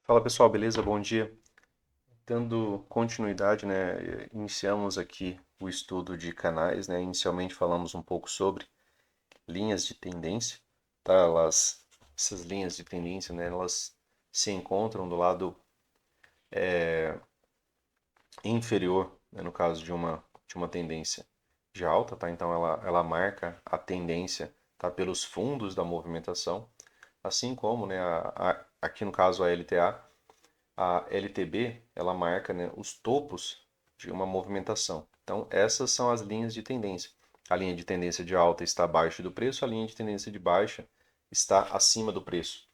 Fala pessoal, beleza? Bom dia. Dando continuidade, iniciamos aqui o estudo de canais, Inicialmente falamos um pouco sobre linhas de tendência, tá? Essas linhas de tendência, elas se encontram do lado inferior, no caso de uma tendência de alta, tá? Então ela marca a tendência, tá? Pelos fundos da movimentação, assim como, aqui no caso a LTA. A LTB, ela marca, os topos de uma movimentação. Então, essas são as linhas de tendência. A linha de tendência de alta está abaixo do preço, a linha de tendência de baixa está acima do preço.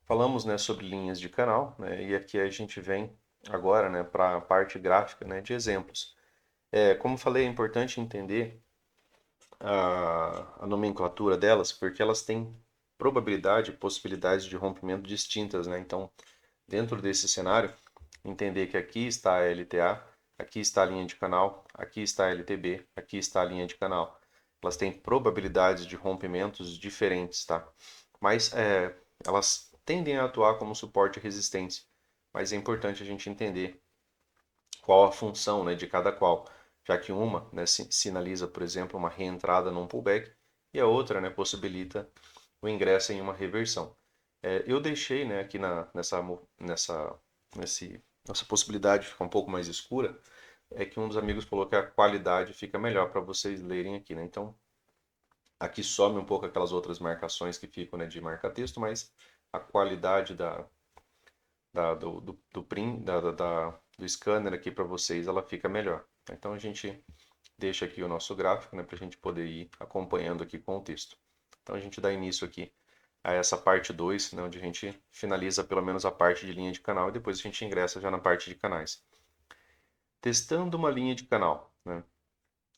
Falamos, sobre linhas de canal, e aqui a gente vem agora, para a parte gráfica, de exemplos. Como falei, é importante entender a nomenclatura delas, porque elas têm probabilidade e possibilidades de rompimento distintas, Então, dentro desse cenário, entender que aqui está a LTA, aqui está a linha de canal, aqui está a LTB, aqui está a linha de canal. Elas têm probabilidades de rompimentos diferentes, tá? Mas elas tendem a atuar como suporte e resistência. Mas é importante a gente entender qual a função, de cada qual, já que uma, sinaliza, por exemplo, uma reentrada num pullback e a outra, possibilita o ingresso em uma reversão. Eu deixei, aqui nessa possibilidade de ficar um pouco mais escura, é que um dos amigos falou que a qualidade fica melhor para vocês lerem aqui, Então, aqui some um pouco aquelas outras marcações que ficam, de marca-texto, mas a qualidade do scanner aqui para vocês, ela fica melhor. Então, a gente deixa aqui o nosso gráfico, para a gente poder ir acompanhando aqui com o texto. Então, a gente dá início aqui a essa parte 2, onde a gente finaliza pelo menos a parte de linha de canal e depois a gente ingressa já na parte de canais. Testando uma linha de canal,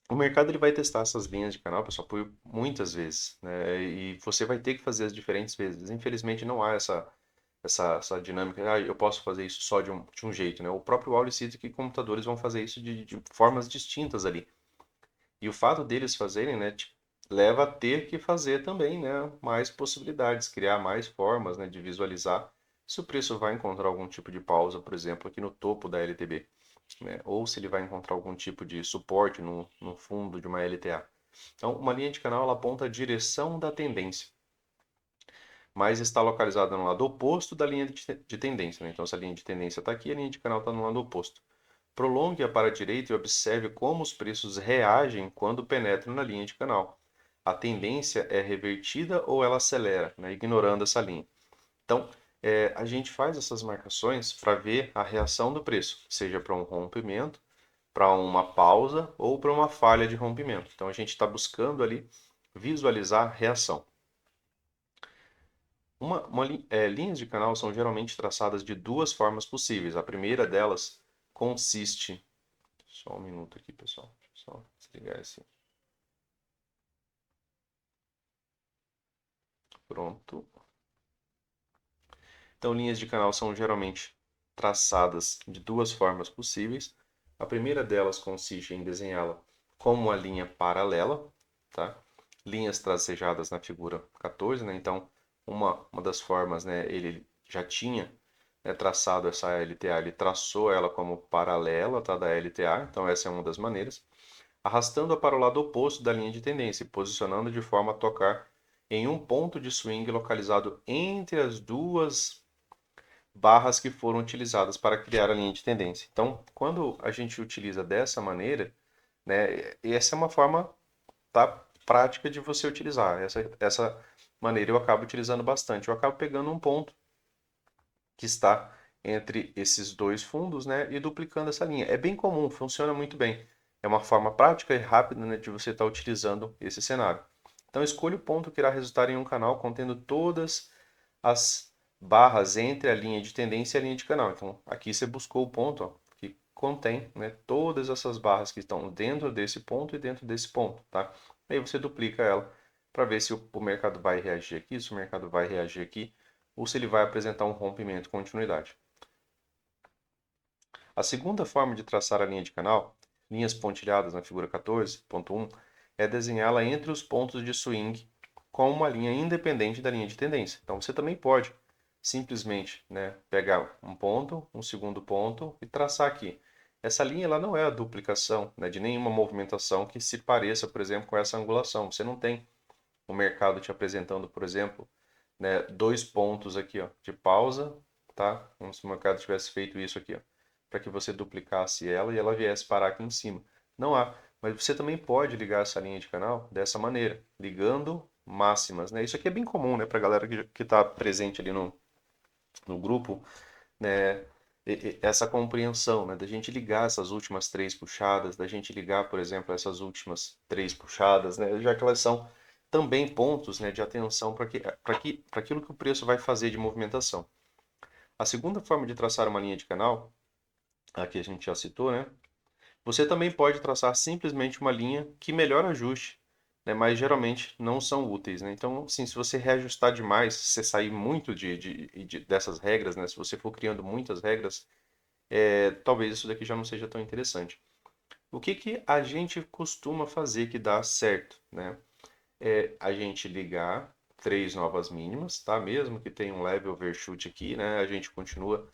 O mercado ele vai testar essas linhas de canal, pessoal, por muitas vezes, E você vai ter que fazer as diferentes vezes. Infelizmente não há essa dinâmica, eu posso fazer isso só de um jeito, O próprio Wall cita que computadores vão fazer isso de formas distintas ali. E o fato deles fazerem, leva a ter que fazer também, mais possibilidades, criar mais formas, de visualizar se o preço vai encontrar algum tipo de pausa, por exemplo, aqui no topo da LTB, ou se ele vai encontrar algum tipo de suporte no fundo de uma LTA. Então, uma linha de canal ela aponta a direção da tendência, mas está localizada no lado oposto da linha de tendência. Então, se a linha de tendência está aqui, a linha de canal está no lado oposto. Prolongue-a para a direita e observe como os preços reagem quando penetram na linha de canal. A tendência é revertida ou ela acelera, ignorando essa linha. Então, a gente faz essas marcações para ver a reação do preço, seja para um rompimento, para uma pausa ou para uma falha de rompimento. Então, a gente está buscando ali visualizar a reação. Linhas de canal são geralmente traçadas de duas formas possíveis. A primeira delas consiste. Só um minuto aqui, pessoal. Só desligar esse. Pronto. Então, linhas de canal são geralmente traçadas de duas formas possíveis. A primeira delas consiste em desenhá-la como uma linha paralela, tá? Linhas tracejadas na figura 14, Então, uma das formas, ele já tinha, traçado essa LTA, ele traçou ela como paralela, tá, da LTA, então essa é uma das maneiras, arrastando-a para o lado oposto da linha de tendência, posicionando de forma a tocar em um ponto de swing localizado entre as duas barras que foram utilizadas para criar a linha de tendência. Então, quando a gente utiliza dessa maneira, essa é uma forma, tá, prática de você utilizar. Essa maneira eu acabo utilizando bastante. Eu acabo pegando um ponto que está entre esses dois fundos, e duplicando essa linha. É bem comum, funciona muito bem. É uma forma prática e rápida, de você estar utilizando esse cenário. Então, escolha o ponto que irá resultar em um canal contendo todas as barras entre a linha de tendência e a linha de canal. Então, aqui você buscou o ponto, ó, que contém, todas essas barras que estão dentro desse ponto e dentro desse ponto, tá? Aí você duplica ela para ver se o mercado vai reagir aqui, se o mercado vai reagir aqui, ou se ele vai apresentar um rompimento continuidade. A segunda forma de traçar a linha de canal, linhas pontilhadas na figura 14.1, é desenhá-la entre os pontos de swing com uma linha independente da linha de tendência. Então você também pode simplesmente, né, pegar um ponto, um segundo ponto e traçar aqui. Essa linha ela não é a duplicação, né, de nenhuma movimentação que se pareça, por exemplo, com essa angulação. Você não tem o mercado te apresentando, por exemplo, né, dois pontos aqui, ó, de pausa, tá? Como se o mercado tivesse feito isso aqui, ó, para que você duplicasse ela e ela viesse parar aqui em cima. Não há, mas você também pode ligar essa linha de canal dessa maneira, ligando máximas, né? Isso aqui é bem comum, né, para a galera que está presente ali no grupo, né? Essa compreensão, né, da gente ligar essas últimas três puxadas, da gente ligar, por exemplo, essas últimas três puxadas, né, já que elas são também pontos, né, de atenção para aquilo que o preço vai fazer de movimentação. A segunda forma de traçar uma linha de canal, aqui a gente já citou, né, você também pode traçar simplesmente uma linha que melhor ajuste, né, mas geralmente não são úteis, né? Então, assim, se você reajustar demais, se você sair muito dessas regras, né, se você for criando muitas regras, talvez isso daqui já não seja tão interessante. O que que a gente costuma fazer que dá certo, né? É a gente ligar três novas mínimas, tá? Mesmo que tenha um leve overshoot aqui, né? A gente continua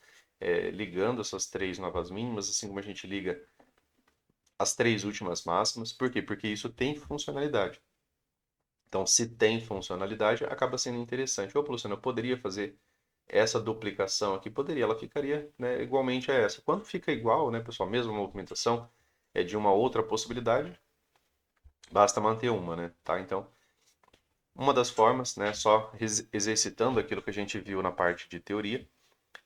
ligando essas três novas mínimas, assim como a gente liga as três últimas máximas. Por quê? Porque isso tem funcionalidade. Então, se tem funcionalidade, acaba sendo interessante. Ô, Luciano, eu poderia fazer essa duplicação aqui? Poderia, ela ficaria, né, igualmente a essa. Quando fica igual, né, pessoal, mesma movimentação é de uma outra possibilidade, basta manter uma, né? Tá? Então, uma das formas, né, só exercitando aquilo que a gente viu na parte de teoria,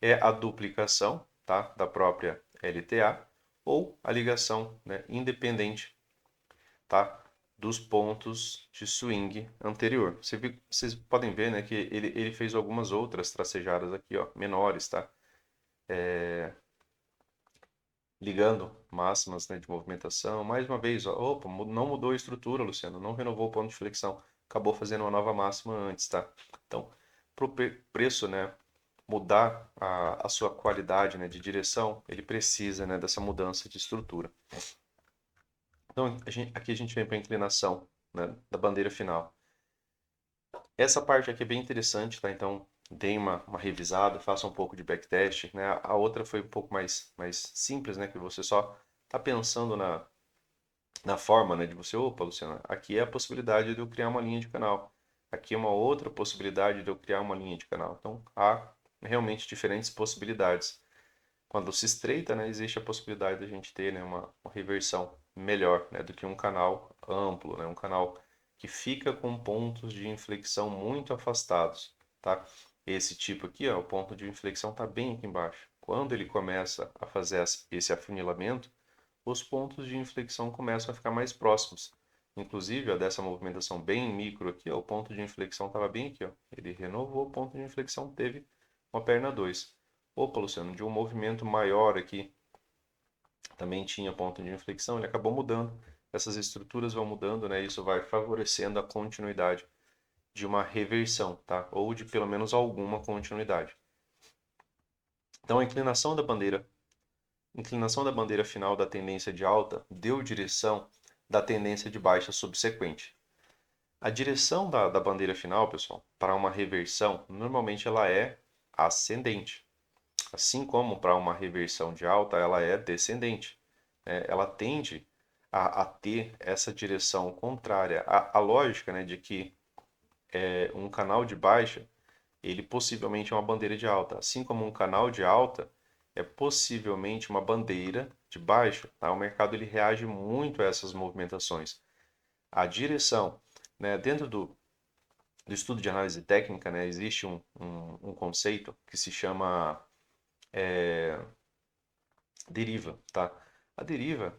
é a duplicação, tá, da própria LTA ou a ligação, né, independente, tá, dos pontos de swing anterior. Vocês podem ver, né, que ele fez algumas outras tracejadas aqui, ó, menores, tá? Ligando máximas, né, de movimentação. Mais uma vez, ó, opa, não mudou a estrutura, Luciano, não renovou o ponto de flexão, acabou fazendo uma nova máxima antes, tá? Então, para o preço, né, mudar a sua qualidade, né, de direção, ele precisa, né, dessa mudança de estrutura. Então, aqui a gente vem para a inclinação, né, da bandeira final. Essa parte aqui é bem interessante, tá? Então, deem uma revisada, faça um pouco de backtest, né? A outra foi um pouco mais simples, né? Que você só está pensando na forma, né? De você, opa, Luciano, aqui é a possibilidade de eu criar uma linha de canal. Aqui é uma outra possibilidade de eu criar uma linha de canal. Então, há realmente diferentes possibilidades. Quando se estreita, né, existe a possibilidade de a gente ter, né, uma reversão melhor, né, do que um canal amplo, né, um canal que fica com pontos de inflexão muito afastados, tá? Esse tipo aqui, ó, o ponto de inflexão está bem aqui embaixo. Quando ele começa a fazer esse afunilamento, os pontos de inflexão começam a ficar mais próximos. Inclusive, ó, dessa movimentação bem micro aqui, ó, o ponto de inflexão estava bem aqui. Ó. Ele renovou, o ponto de inflexão teve uma perna 2. Opa, Luciano, de um movimento maior aqui, também tinha ponto de inflexão, ele acabou mudando. Essas estruturas vão mudando, né? Isso vai favorecendo a continuidade de uma reversão, tá? Ou de pelo menos alguma continuidade. Então, a inclinação da bandeira final da tendência de alta deu direção da tendência de baixa subsequente. A direção da bandeira final, pessoal, para uma reversão, normalmente ela é ascendente. Assim como para uma reversão de alta, ela é descendente. Ela tende a ter essa direção contrária. A lógica, né, de que um canal de baixa, ele possivelmente é uma bandeira de alta. Assim como um canal de alta é possivelmente uma bandeira de baixa. Tá? O mercado ele reage muito a essas movimentações. A direção, né, dentro do estudo de análise técnica, né, existe um conceito que se chama deriva, tá? A deriva,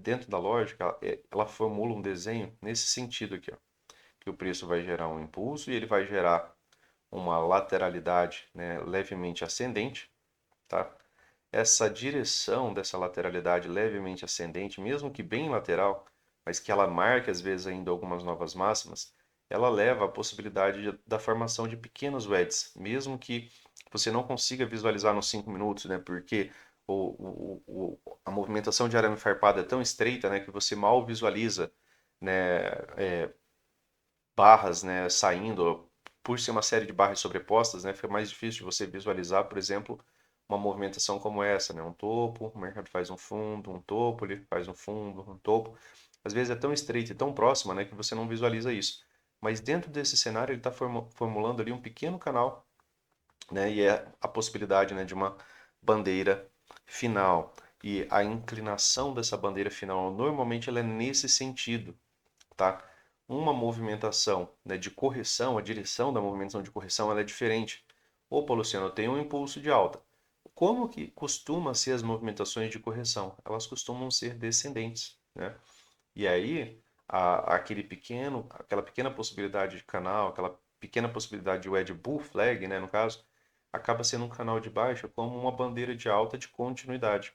dentro da lógica, ela formula um desenho nesse sentido aqui, ó, que o preço vai gerar um impulso e ele vai gerar uma lateralidade, né, levemente ascendente, tá? Essa direção dessa lateralidade levemente ascendente, mesmo que bem lateral, mas que ela marque às vezes ainda algumas novas máximas, ela leva à possibilidade da formação de pequenos wedges, mesmo que você não consiga visualizar nos 5 minutos, né? Porque a movimentação de arame farpado é tão estreita, né, que você mal visualiza, né, barras, né, saindo por ser uma série de barras sobrepostas, né, fica mais difícil de você visualizar, por exemplo, uma movimentação como essa, né, um topo, o mercado faz um fundo, um topo, ele faz um fundo, um topo. Às vezes é tão estreita e tão próxima, né, que você não visualiza isso. Mas dentro desse cenário ele está formulando ali um pequeno canal, né, e é a possibilidade, né, de uma bandeira final. E a inclinação dessa bandeira final, normalmente ela é nesse sentido, tá? Uma movimentação, né, de correção, a direção da movimentação de correção ela é diferente. Opa, Luciano, eu tenho um impulso de alta. Como que costuma ser as movimentações de correção? Elas costumam ser descendentes, né? E aí, aquela pequena possibilidade de canal, aquela pequena possibilidade de wedge bull flag, né, no caso, acaba sendo um canal de baixa como uma bandeira de alta de continuidade,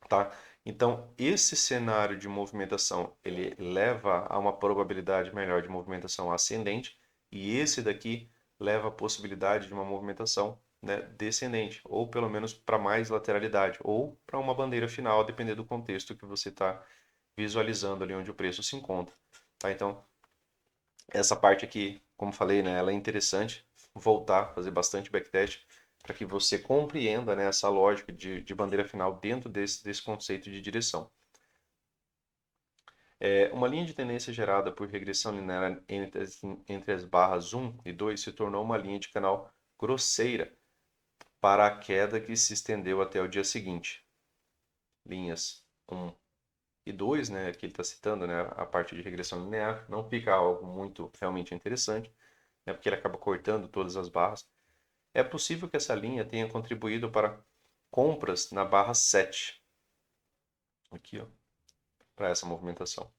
tá? Então, esse cenário de movimentação, ele leva a uma probabilidade melhor de movimentação ascendente, e esse daqui leva a possibilidade de uma movimentação, né, descendente, ou pelo menos para mais lateralidade, ou para uma bandeira final, dependendo do contexto que você está visualizando ali onde o preço se encontra, tá? Então, essa parte aqui, como falei, né, ela é interessante voltar, fazer bastante backtest para que você compreenda, né, essa lógica de bandeira final dentro desse conceito de direção. Uma linha de tendência gerada por regressão linear entre as barras 1 e 2 se tornou uma linha de canal grosseira para a queda que se estendeu até o dia seguinte. Linhas 1 e 2, né, que ele está citando, né, a parte de regressão linear, não fica algo muito realmente interessante, né, porque ele acaba cortando todas as barras. É possível que essa linha tenha contribuído para compras na barra 7, aqui, ó, para essa movimentação.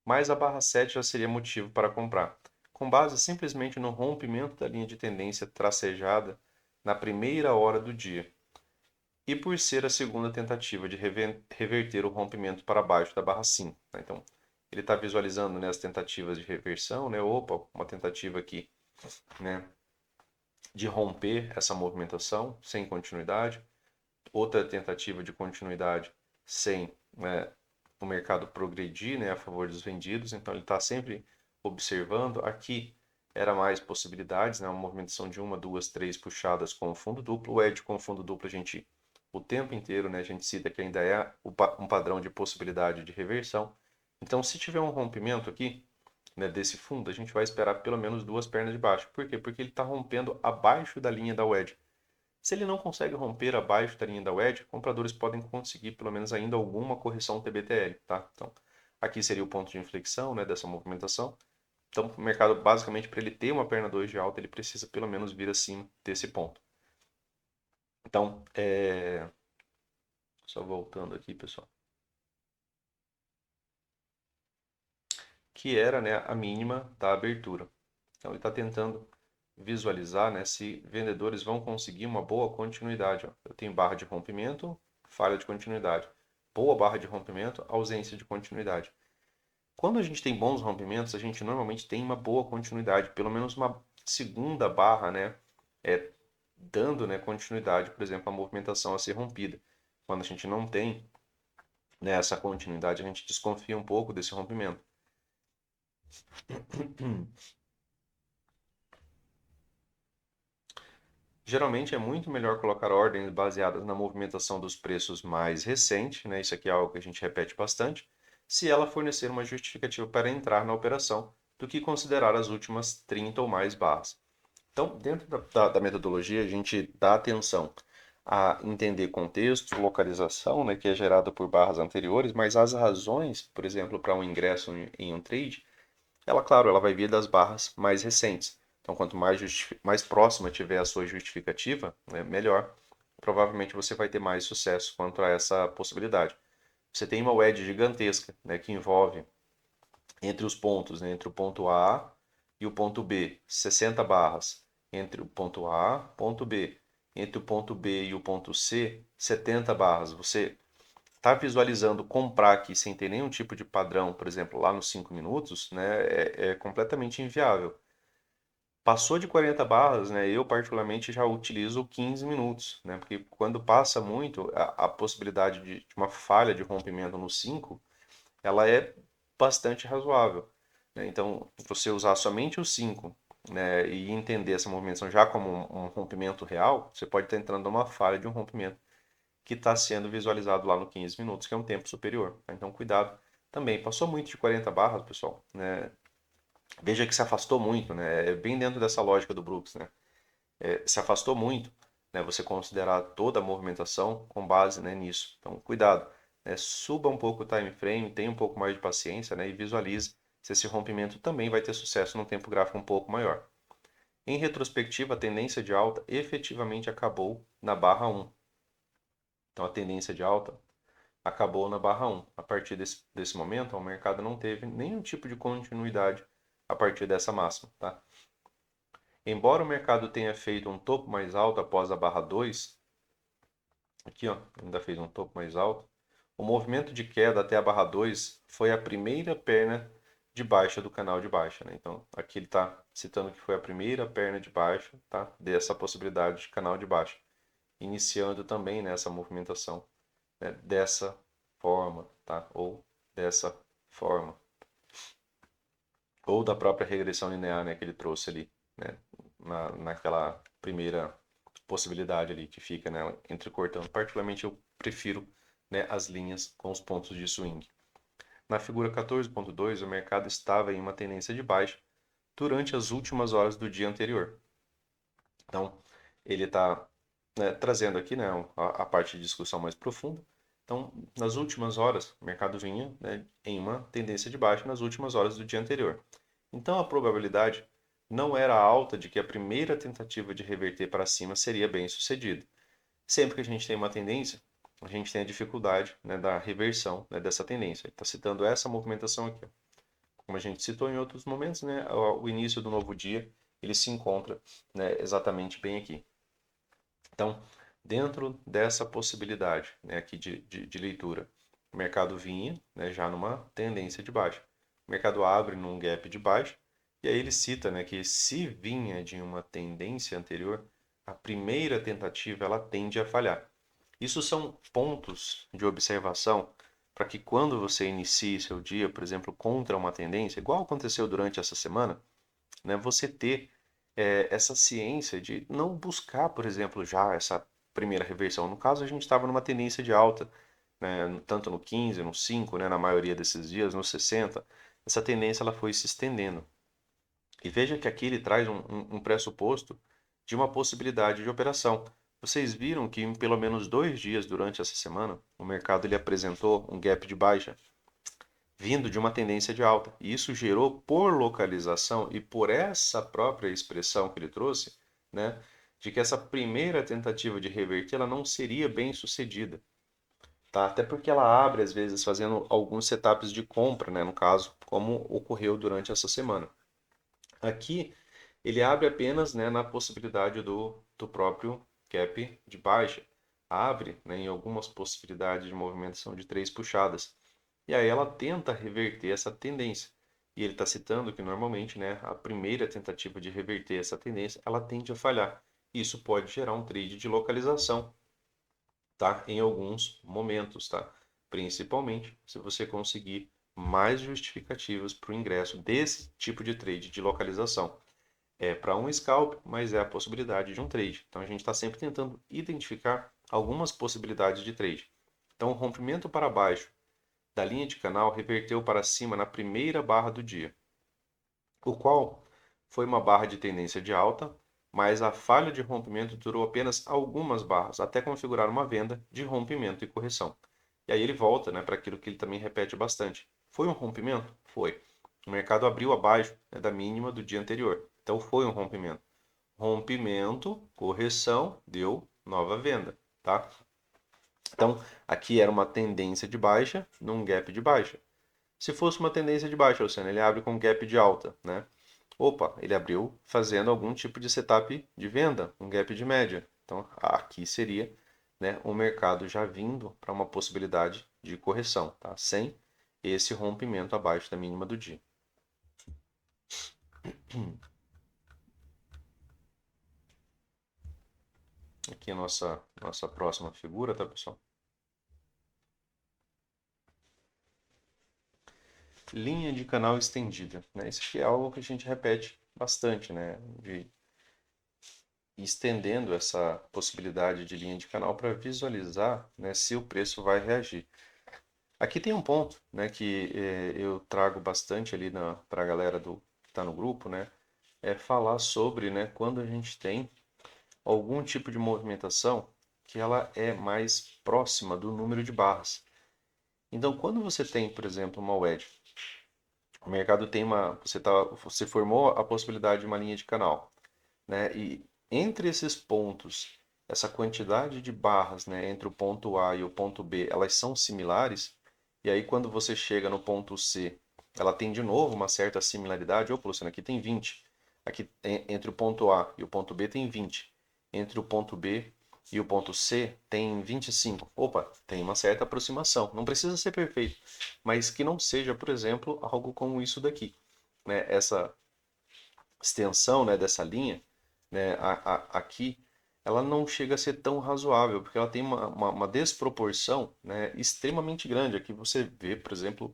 Mas a barra 7 já seria motivo para comprar, com base simplesmente no rompimento da linha de tendência tracejada na primeira hora do dia, e por ser a segunda tentativa de reverter o rompimento para baixo da barra 5. Né? Então, ele está visualizando, né, as tentativas de reversão, né? Opa, uma tentativa aqui, né, de romper essa movimentação sem continuidade, outra tentativa de continuidade sem, né, o mercado progredir, né, a favor dos vendidos. Então ele está sempre observando. Aqui era mais possibilidades, né, uma movimentação de uma, duas, três puxadas com o fundo duplo. O edge com o fundo duplo a gente o tempo inteiro, né, a gente cita que ainda é um padrão de possibilidade de reversão. Então se tiver um rompimento aqui, né, desse fundo, a gente vai esperar pelo menos duas pernas de baixo. Por quê? Porque ele está rompendo abaixo da linha da wedge. Se ele não consegue romper abaixo da linha da wedge, compradores podem conseguir pelo menos ainda alguma correção TBTL, tá? Então, aqui seria o ponto de inflexão, né, dessa movimentação. Então, o mercado, basicamente, para ele ter uma perna 2 de alta, ele precisa pelo menos vir acima desse ponto. Então, só voltando aqui, pessoal. Que era, né, a mínima da abertura. Então, ele está tentando visualizar, né, se vendedores vão conseguir uma boa continuidade. Ó. Eu tenho barra de rompimento, falha de continuidade. Boa barra de rompimento, ausência de continuidade. Quando a gente tem bons rompimentos, a gente normalmente tem uma boa continuidade, pelo menos uma segunda barra, né, dando, né, continuidade, por exemplo, a movimentação a ser rompida. Quando a gente não tem, né, essa continuidade, a gente desconfia um pouco desse rompimento. Geralmente é muito melhor colocar ordens baseadas na movimentação dos preços mais recente, né? Isso aqui é algo que a gente repete bastante, se ela fornecer uma justificativa para entrar na operação, do que considerar as últimas 30 ou mais barras. Então, dentro da metodologia, a gente dá atenção a entender contexto, localização, né, que é gerada por barras anteriores, mas as razões, por exemplo, para um ingresso em um trade, ela, claro, ela vai vir das barras mais recentes. Então, quanto mais próxima tiver a sua justificativa, né, melhor. Provavelmente você vai ter mais sucesso quanto a essa possibilidade. Você tem uma wedge gigantesca, né, que envolve entre os pontos, né, entre o ponto A e o ponto B, 60 barras. Entre o ponto A, ponto B. Entre o ponto B e o ponto C, 70 barras. Você está visualizando comprar aqui sem ter nenhum tipo de padrão, por exemplo, lá nos 5 minutos, né, é completamente inviável. Passou de 40 barras, né, eu particularmente já utilizo 15 minutos, né, porque quando passa muito, a possibilidade de uma falha de rompimento no 5, ela é bastante razoável. Né? Então, você usar somente o 5, né, e entender essa movimentação já como um rompimento real, você pode estar entrando numa falha de um rompimento que está sendo visualizado lá no 15 minutos, que é um tempo superior. Tá? Então, cuidado também. Passou muito de 40 barras, pessoal, né? Veja que se afastou muito, né? É bem dentro dessa lógica do Brooks, né? Se afastou muito, né? Você considerar toda a movimentação com base, né, nisso. Então, cuidado. Né? Suba um pouco o time frame, tenha um pouco mais de paciência, né? E visualize se esse rompimento também vai ter sucesso num tempo gráfico um pouco maior. Em retrospectiva, a tendência de alta efetivamente acabou na barra 1. Então, a tendência de alta acabou na barra 1. A partir desse momento, o mercado não teve nenhum tipo de continuidade a partir dessa máxima. Tá? Embora o mercado tenha feito um topo mais alto após a barra 2, aqui ó, ainda fez um topo mais alto, o movimento de queda até a barra 2 foi a primeira perna de baixa do canal de baixa. Né? Então, aqui ele está citando que foi a primeira perna de baixa, tá? Dessa possibilidade de canal de baixa, iniciando também nessa movimentação, né? Dessa forma, tá? Ou dessa forma. Ou da própria regressão linear, né, que ele trouxe ali, né? Naquela primeira possibilidade ali que fica, né, entrecortando. Particularmente eu prefiro, né, as linhas com os pontos de swing. Na figura 14.2, o mercado estava em uma tendência de baixa durante as últimas horas do dia anterior. Então, ele está, né, trazendo aqui, né, a parte de discussão mais profunda. Então, nas últimas horas, o mercado vinha, né, em uma tendência de baixa nas últimas horas do dia anterior. Então, a probabilidade não era alta de que a primeira tentativa de reverter para cima seria bem sucedida. Sempre que a gente tem uma tendência, a gente tem a dificuldade, né, da reversão, né, dessa tendência. Está citando essa movimentação aqui. Como a gente citou em outros momentos, né, o início do novo dia ele se encontra, né, exatamente bem aqui. Então, dentro dessa possibilidade, né, aqui de leitura, o mercado vinha, né, já numa tendência de baixa. O mercado abre num gap de baixa, e aí ele cita, né, que se vinha de uma tendência anterior, a primeira tentativa ela tende a falhar. Isso são pontos de observação para que quando você inicie seu dia, por exemplo, contra uma tendência, igual aconteceu durante essa semana, né, você ter essa ciência de não buscar, por exemplo, já essa primeira reversão. No caso, a gente estava numa tendência de alta, né, tanto no 15, no 5, né, na maioria desses dias, no 60. Essa tendência ela foi se estendendo. E veja que aqui ele traz um pressuposto de uma possibilidade de operação. Vocês viram que em pelo menos 2 dias durante essa semana, o mercado ele apresentou um gap de baixa vindo de uma tendência de alta. E isso gerou, por localização e por essa própria expressão que ele trouxe, né, de que essa primeira tentativa de reverter ela não seria bem sucedida. Tá? Até porque ela abre, às vezes, fazendo alguns setups de compra, né, no caso, como ocorreu durante essa semana. Aqui, ele abre apenas, né, na possibilidade do próprio gap de baixa. Abre, né, em algumas possibilidades de movimentação de 3 puxadas. E aí ela tenta reverter essa tendência. E ele está citando que normalmente, né, a primeira tentativa de reverter essa tendência, ela tende a falhar. Isso pode gerar um trade de localização, tá? Em alguns momentos, tá? Principalmente se você conseguir mais justificativas para o ingresso desse tipo de trade de localização. É para um scalp, mas é a possibilidade de um trade. Então a gente está sempre tentando identificar algumas possibilidades de trade. Então o rompimento para baixo da linha de canal reverteu para cima na primeira barra do dia, o qual foi uma barra de tendência de alta, mas a falha de rompimento durou apenas algumas barras, até configurar uma venda de rompimento e correção. E aí ele volta, né, para aquilo que ele também repete bastante. Foi um rompimento? Foi. O mercado abriu abaixo, né, da mínima do dia anterior. Então foi um rompimento. Rompimento, correção, deu nova venda, tá? Então, aqui era uma tendência de baixa num gap de baixa. Se fosse uma tendência de baixa, Luciano, ele abre com gap de alta, né? Opa, ele abriu fazendo algum tipo de setup de venda, um gap de média. Então, aqui seria, né, o mercado já vindo para uma possibilidade de correção, tá? Sem esse rompimento abaixo da mínima do dia. Aqui a nossa próxima figura, tá, pessoal? Linha de canal estendida, né? Isso aqui é algo que a gente repete bastante, né, de ir estendendo essa possibilidade de linha de canal para visualizar, né, se o preço vai reagir. Aqui tem um ponto, né, que eu trago bastante ali para a galera que está no grupo, né, é falar sobre, né, quando a gente tem algum tipo de movimentação que ela é mais próxima do número de barras. Então, quando você tem, por exemplo, uma wedge, o mercado tem você formou a possibilidade de uma linha de canal, né? E entre esses pontos, essa quantidade de barras, né, entre o ponto A e o ponto B, elas são similares. E aí quando você chega no ponto C, ela tem de novo uma certa similaridade. Opa, Luciano, aqui tem 20. Aqui entre o ponto A e o ponto B tem 20. Entre o ponto B e o ponto C tem 25. Opa, tem uma certa aproximação. Não precisa ser perfeito, mas que não seja, por exemplo, algo como isso daqui, né? Essa extensão, né, dessa linha, né, aqui, ela não chega a ser tão razoável, porque ela tem uma desproporção, né, extremamente grande. Aqui você vê, por exemplo,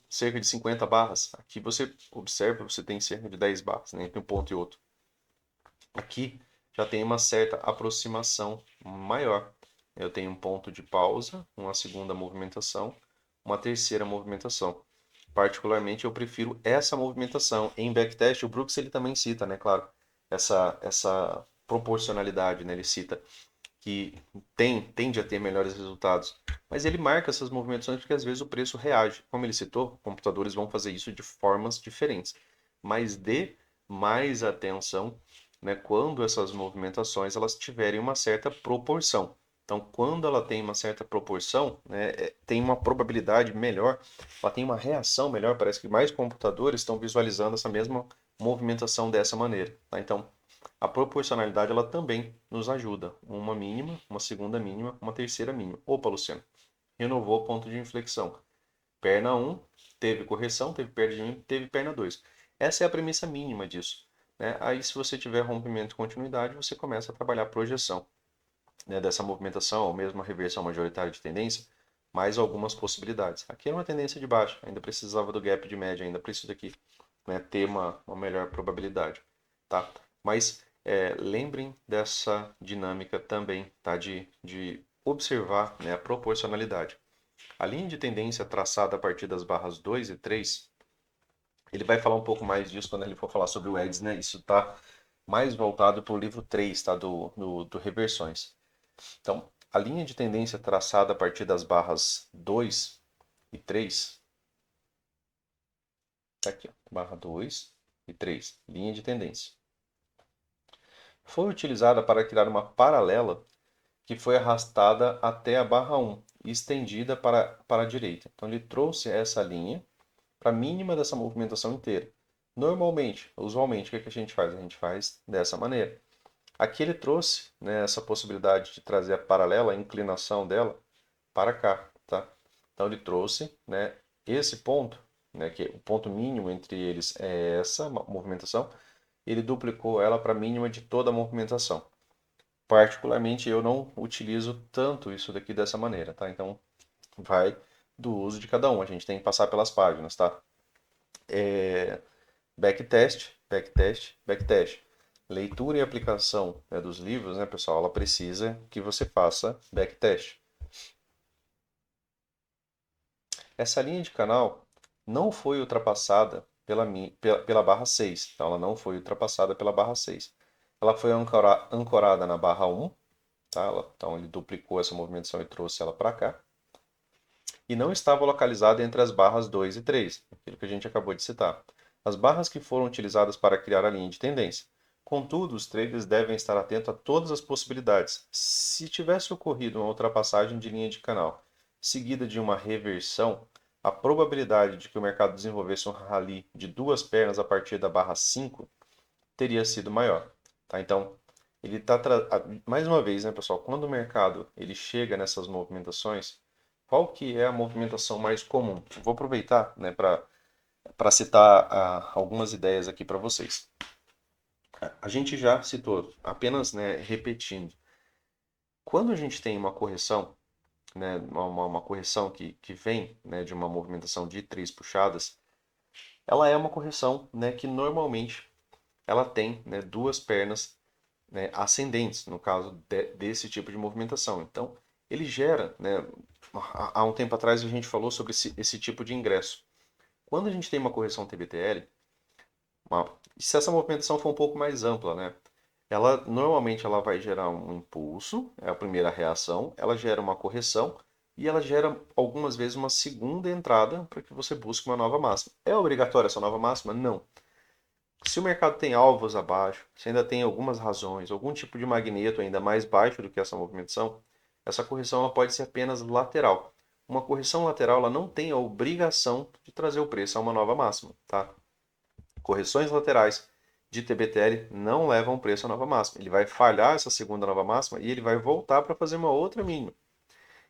cerca de 50 barras. Aqui você observa, você tem cerca de 10 barras, né, entre um ponto e outro. Aqui já tem uma certa aproximação maior. Eu tenho um ponto de pausa, uma segunda movimentação, uma terceira movimentação. Particularmente, eu prefiro essa movimentação. Em backtest, o Brooks ele também cita, né, claro, essa proporcionalidade, né, ele cita que tende a ter melhores resultados. Mas ele marca essas movimentações porque às vezes o preço reage. Como ele citou, computadores vão fazer isso de formas diferentes. Mas dê mais atenção, né, quando essas movimentações elas tiverem uma certa proporção. Então, quando ela tem uma certa proporção, né, tem uma probabilidade melhor, ela tem uma reação melhor. Parece que mais computadores estão visualizando essa mesma movimentação dessa maneira. Tá? Então, a proporcionalidade ela também nos ajuda. Uma mínima, uma segunda mínima, uma terceira mínima. Opa, Luciano, renovou o ponto de inflexão. Perna 1 teve correção, teve perda de mínimo, teve perna 2. Essa é a premissa mínima disso. Né? Aí, se você tiver rompimento e continuidade, você começa a trabalhar a projeção, né, dessa movimentação, ou mesmo a reversão majoritária de tendência, mais algumas possibilidades. Aqui é uma tendência de baixa, ainda precisava do gap de média, ainda precisa aqui, né, ter uma melhor probabilidade. Tá? Mas lembrem dessa dinâmica também, tá? De observar, né, a proporcionalidade. A linha de tendência traçada a partir das barras 2 e 3, ele vai falar um pouco mais disso quando ele for falar sobre o EDS, né? Isso está mais voltado para o livro 3, tá? Do Reversões. Então, a linha de tendência traçada a partir das barras 2 e 3, tá aqui, ó, barra 2 e 3, linha de tendência, foi utilizada para criar uma paralela que foi arrastada até a barra 1 e estendida para a direita. Então, ele trouxe essa linha para a mínima dessa movimentação inteira. Normalmente, usualmente, o que a gente faz? A gente faz dessa maneira. Aqui ele trouxe, né, essa possibilidade de trazer a paralela, a inclinação dela, para cá, tá? Então ele trouxe, né, esse ponto, né, que o ponto mínimo entre eles é essa movimentação, ele duplicou ela para a mínima de toda a movimentação. Particularmente eu não utilizo tanto isso daqui dessa maneira, tá? Então vai do uso de cada um, a gente tem que passar pelas páginas, tá? Backtest, backtest, backtest. Leitura e aplicação, né, dos livros, né, pessoal, ela precisa que você faça backtest. Essa linha de canal não foi ultrapassada pela barra 6. Então, ela não foi ultrapassada pela barra 6. Ela foi ancorada na barra 1. Tá? Então, ele duplicou essa movimentação e trouxe ela para cá. E não estava localizada entre as barras 2 e 3, aquilo que a gente acabou de citar. As barras que foram utilizadas para criar a linha de tendência. Contudo, os traders devem estar atentos a todas as possibilidades. Se tivesse ocorrido uma ultrapassagem de linha de canal, seguida de uma reversão, a probabilidade de que o mercado desenvolvesse um rally de duas pernas a partir da barra 5 teria sido maior. Tá? Então, ele está mais uma vez, né, pessoal, quando o mercado ele chega nessas movimentações, qual que é a movimentação mais comum? Vou aproveitar, né, para citar algumas ideias aqui para vocês. A gente já citou, apenas, né, repetindo. Quando a gente tem uma correção, né, uma correção que vem, né, de uma movimentação de três puxadas, ela é uma correção, né, que normalmente ela tem, né, duas pernas, né, ascendentes, no caso desse tipo de movimentação. Então, ele gera, né, há um tempo atrás a gente falou sobre esse tipo de ingresso. Quando a gente tem uma correção TBTL, se essa movimentação for um pouco mais ampla, né, ela normalmente ela vai gerar um impulso, é a primeira reação, ela gera uma correção e ela gera algumas vezes uma segunda entrada para que você busque uma nova máxima. É obrigatória essa nova máxima? Não. Se o mercado tem alvos abaixo, se ainda tem algumas razões, algum tipo de magneto ainda mais baixo do que essa movimentação, essa correção ela pode ser apenas lateral. Uma correção lateral ela não tem a obrigação de trazer o preço a uma nova máxima, tá? Correções laterais de TBTL não levam o preço a nova máxima. Ele vai falhar essa segunda nova máxima e ele vai voltar para fazer uma outra mínima.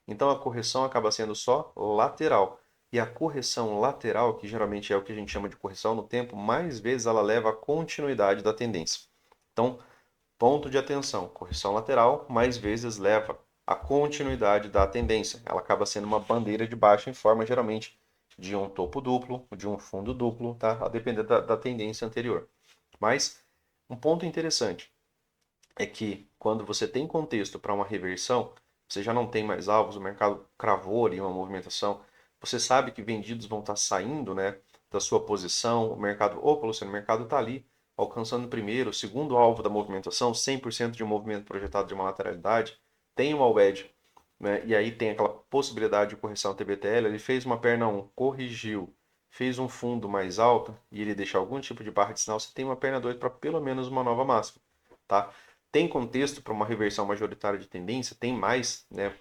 Então a correção acaba sendo só lateral. E a correção lateral, que geralmente é o que a gente chama de correção no tempo, mais vezes ela leva à continuidade da tendência. Então, ponto de atenção, correção lateral mais vezes leva à continuidade da tendência. Ela acaba sendo uma bandeira de baixa em forma geralmente de um topo duplo, de um fundo duplo, tá? A depender da tendência anterior. Mas um ponto interessante é que quando você tem contexto para uma reversão, você já não tem mais alvos, o mercado cravou ali uma movimentação, você sabe que vendidos vão estar saindo, né, da sua posição, o mercado, opa, Luciano, o mercado está ali, alcançando o primeiro, o segundo alvo da movimentação, 100% de um movimento projetado de uma lateralidade, tem uma wedge, né, e aí tem aquela possibilidade de correção TBTL, ele fez uma perna 1, corrigiu, fez um fundo mais alto e ele deixa algum tipo de barra de sinal, você tem uma perna 2 para pelo menos uma nova máxima, tá? Tem contexto para uma reversão majoritária de tendência? Tem mais, né,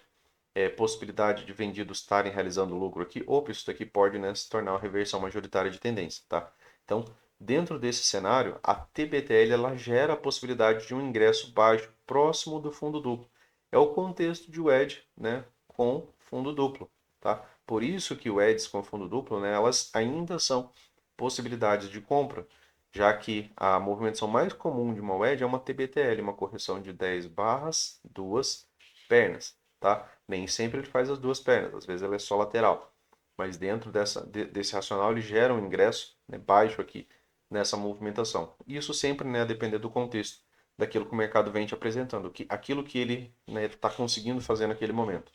possibilidade de vendidos estarem realizando lucro aqui? Opa, isso daqui pode, né, se tornar uma reversão majoritária de tendência, tá? Então, dentro desse cenário, a TBTL ela gera a possibilidade de um ingresso baixo próximo do fundo duplo. É o contexto de wedge, né, com fundo duplo, tá? Por isso que wedges com fundo duplo, né, elas ainda são possibilidades de compra, já que a movimentação mais comum de uma wedge é uma TBTL, uma correção de 10 barras, duas pernas, tá? Nem sempre ele faz as duas pernas, às vezes ela é só lateral. Mas dentro desse racional ele gera um ingresso, né, baixo aqui nessa movimentação. Isso sempre, né, a depender do contexto, daquilo que o mercado vem te apresentando, aquilo que ele está, né, conseguindo fazer naquele momento.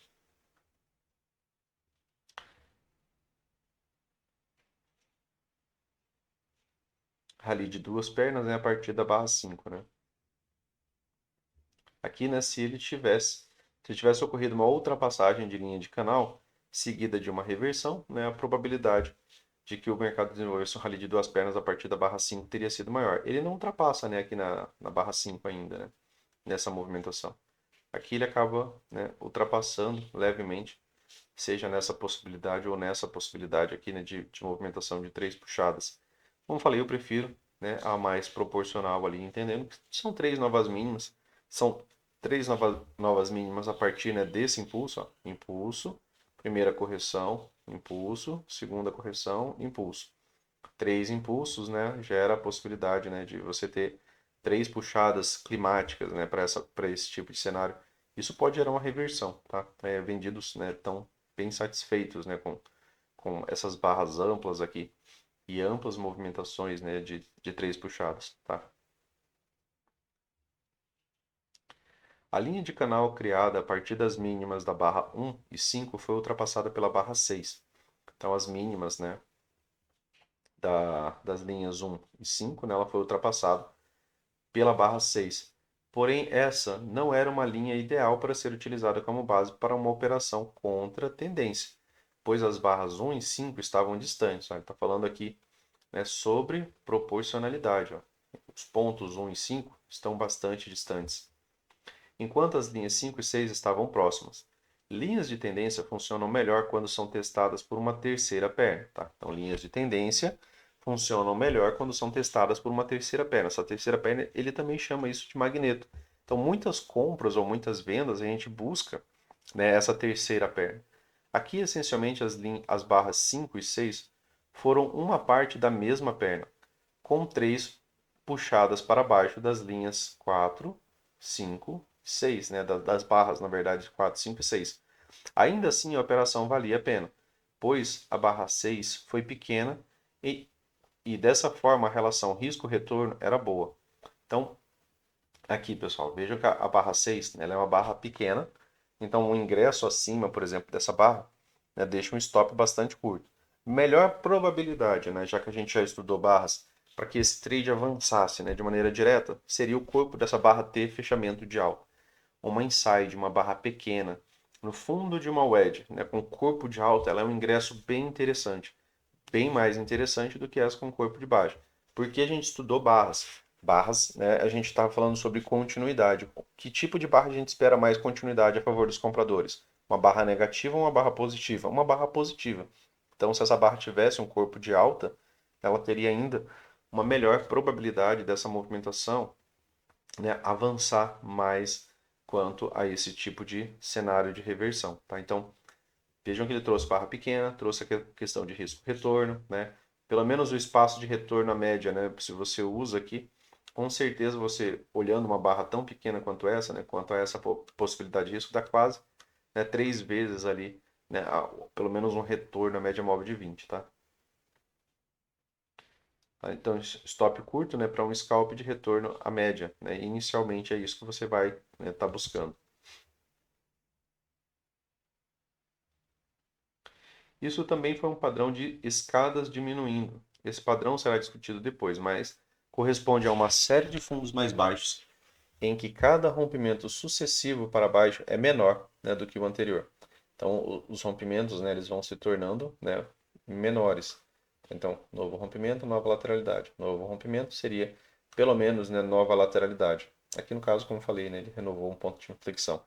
Rally de duas pernas, né, a partir da barra 5, né? Aqui, né, se tivesse ocorrido uma ultrapassagem de linha de canal seguida de uma reversão, né, a probabilidade de que o mercado desenvolvesse um rally de duas pernas a partir da barra 5 teria sido maior. Ele não ultrapassa, né, aqui na barra 5 ainda, né, nessa movimentação. Aqui ele acaba, né, ultrapassando levemente, seja nessa possibilidade ou nessa possibilidade aqui, né, de movimentação de três puxadas. Como falei, eu prefiro, né, a mais proporcional ali, entendendo que são três novas mínimas, são três novas mínimas a partir, né, desse impulso, ó, impulso, primeira correção, impulso, segunda correção, impulso. Três impulsos, né, gera a possibilidade, né, de você ter três puxadas climáticas, né, para esse tipo de cenário. Isso pode gerar uma reversão, tá? Vendidos, né, estão bem satisfeitos, né, com essas barras amplas aqui e amplas movimentações, né, de três puxadas, tá? A linha de canal criada a partir das mínimas da barra 1 e 5 foi ultrapassada pela barra 6. Então as mínimas, né, das linhas 1 e 5, né, ela foi ultrapassada pela barra 6. Porém, essa não era uma linha ideal para ser utilizada como base para uma operação contra tendência, pois as barras 1 e 5 estavam distantes. Ele está falando aqui, né, sobre proporcionalidade. Ó. Os pontos 1 e 5 estão bastante distantes, enquanto as linhas 5 e 6 estavam próximas. Linhas de tendência funcionam melhor quando são testadas por uma terceira perna. Tá? Então, linhas de tendência funcionam melhor quando são testadas por uma terceira perna. Essa terceira perna, ele também chama isso de magneto. Então, muitas compras ou muitas vendas, a gente busca, né, essa terceira perna. Aqui, essencialmente, as barras 5 e 6 foram uma parte da mesma perna, com três puxadas para baixo das linhas 4, 5, 6, né, das barras, na verdade, 4, 5 e 6. Ainda assim, a operação valia a pena, pois a barra 6 foi pequena e E dessa forma a relação risco-retorno era boa. Então, aqui pessoal, vejam que a barra 6, né, ela é uma barra pequena, então o ingresso acima, por exemplo, dessa barra, né, deixa um stop bastante curto. Melhor probabilidade, né, já que a gente já estudou barras, para que esse trade avançasse, né, de maneira direta, seria o corpo dessa barra ter fechamento de alta. Uma inside, uma barra pequena, no fundo de uma wedge, né, com corpo de alta, ela é um ingresso bem interessante, bem mais interessante do que essa com corpo de baixa. Porque a gente estudou barras. Barras, né, a gente estava falando sobre continuidade. Que tipo de barra a gente espera mais continuidade a favor dos compradores? Uma barra negativa ou uma barra positiva? Uma barra positiva. Então, se essa barra tivesse um corpo de alta, ela teria ainda uma melhor probabilidade dessa movimentação, né, avançar mais quanto a esse tipo de cenário de reversão. Tá? Então, vejam que ele trouxe barra pequena, trouxe a questão de risco-retorno, né? Pelo menos o espaço de retorno à média, né? Se você usa aqui, com certeza você, olhando uma barra tão pequena quanto essa, né? Quanto a essa possibilidade de risco, dá quase, né, 3 vezes ali, né? Pelo menos um retorno à média móvel de 20, tá? Então, stop curto, né? Para um scalp de retorno à média, né? Inicialmente é isso que você vai estar buscando. Isso também foi um padrão de escadas diminuindo. Esse padrão será discutido depois, mas corresponde a uma série de fundos mais baixos, em que cada rompimento sucessivo para baixo é menor, né, do que o anterior. Então, os rompimentos, né, eles vão se tornando, né, menores. Então, novo rompimento, nova lateralidade. Novo rompimento seria, pelo menos, né, nova lateralidade. Aqui no caso, como eu falei, né, ele renovou um ponto de inflexão.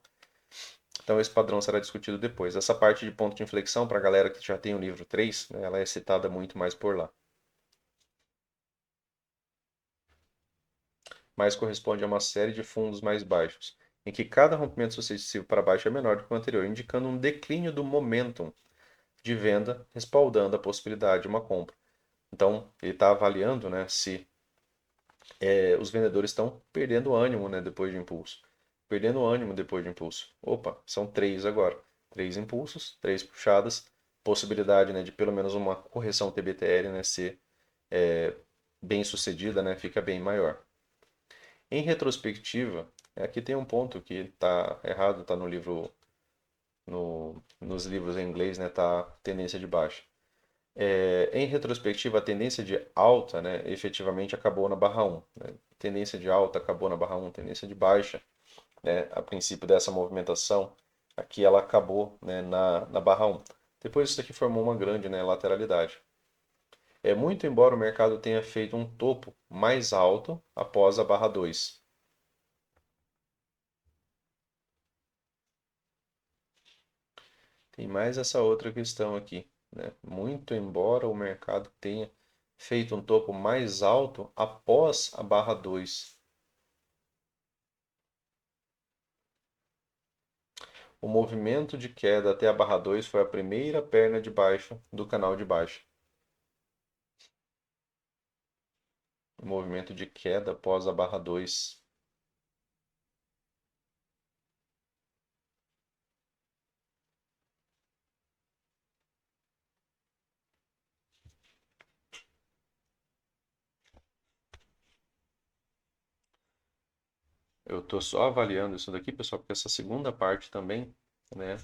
Então esse padrão será discutido depois. Essa parte de ponto de inflexão, para a galera que já tem o livro 3, né, ela é citada muito mais por lá. Mas corresponde a uma série de fundos mais baixos, em que cada rompimento sucessivo para baixo é menor do que o anterior, indicando um declínio do momentum de venda, respaldando a possibilidade de uma compra. Então ele está avaliando, né, se os vendedores estão perdendo ânimo, né, depois de impulso. Perdendo ânimo depois de impulso. Opa, são 3 agora. 3 impulsos, 3 puxadas. Possibilidade, né, de pelo menos uma correção TBTL, né, ser bem sucedida, né, fica bem maior. Em retrospectiva, aqui tem um ponto que está errado, está no livro, nos livros em inglês, né, tá tendência de baixa. Em retrospectiva, a tendência de alta, né, efetivamente acabou na barra 1. Né? Tendência de alta acabou na barra 1, tendência de baixa, né, a princípio dessa movimentação, aqui ela acabou, né, na barra 1. Depois isso aqui formou uma grande, né, lateralidade. Muito embora o mercado tenha feito um topo mais alto após a barra 2. Tem mais essa outra questão aqui. Né? Muito embora o mercado tenha feito um topo mais alto após a barra 2. O movimento de queda até a barra 2 foi a primeira perna de baixo do canal de baixo. O movimento de queda após a barra 2. Eu estou só avaliando isso daqui, pessoal, porque essa segunda parte também, né,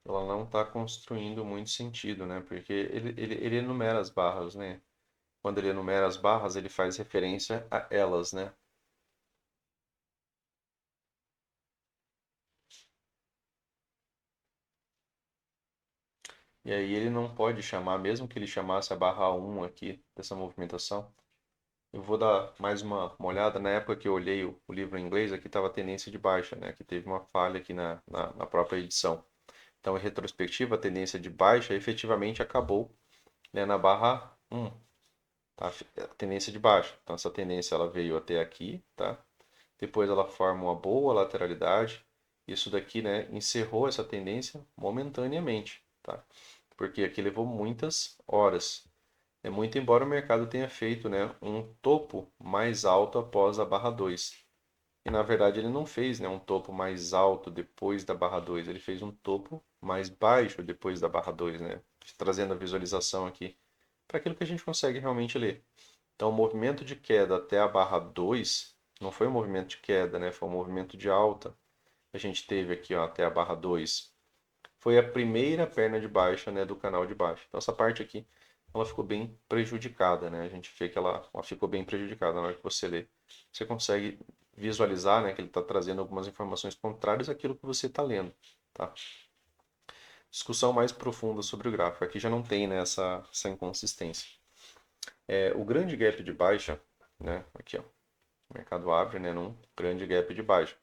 ela não está construindo muito sentido, né, porque ele enumera as barras, né. Quando ele enumera as barras, ele faz referência a elas, né. E aí ele não pode chamar, mesmo que ele chamasse a barra 1 aqui dessa movimentação. Eu vou dar mais uma olhada. Na época que eu olhei o livro em inglês, aqui estava a tendência de baixa, né? Que teve uma falha aqui na própria edição. Então, em retrospectiva, a tendência de baixa efetivamente acabou, né, na barra 1, tá? A tendência de baixa. Então, essa tendência ela veio até aqui, tá? Depois ela forma uma boa lateralidade. Isso daqui, né, encerrou essa tendência momentaneamente, tá? Porque aqui levou muitas horas. Muito embora o mercado tenha feito, né, um topo mais alto após a barra 2. E na verdade ele não fez, né, um topo mais alto depois da barra 2, ele fez um topo mais baixo depois da barra 2, né? Trazendo a visualização aqui para aquilo que a gente consegue realmente ler. Então, o movimento de queda até a barra 2 não foi um movimento de queda, né? Foi um movimento de alta. A gente teve aqui, ó, até a barra 2. Foi a primeira perna de baixa, né, do canal de baixo. Então, essa parte aqui, ela ficou bem prejudicada, né? A gente vê que ela ficou bem prejudicada na hora que você lê. Você consegue visualizar, né, que ele está trazendo algumas informações contrárias àquilo que você está lendo, tá? Discussão mais profunda sobre o gráfico. Aqui já não tem, né, essa inconsistência. O grande gap de baixa, né, aqui, ó, o mercado abre, né, num grande gap de baixa.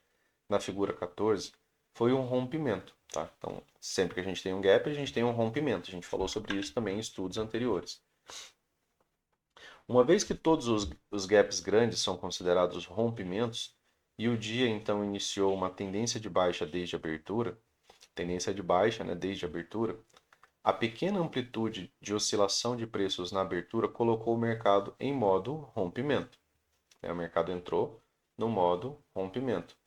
Na figura 14, foi um rompimento, tá? Então, sempre que a gente tem um gap, a gente tem um rompimento. A gente falou sobre isso também em estudos anteriores. Uma vez que todos os gaps grandes são considerados rompimentos, e o dia então iniciou uma tendência de baixa desde a abertura, tendência de baixa, né, desde a abertura, a pequena amplitude de oscilação de preços na abertura colocou o mercado em modo rompimento. O mercado entrou no modo rompimento.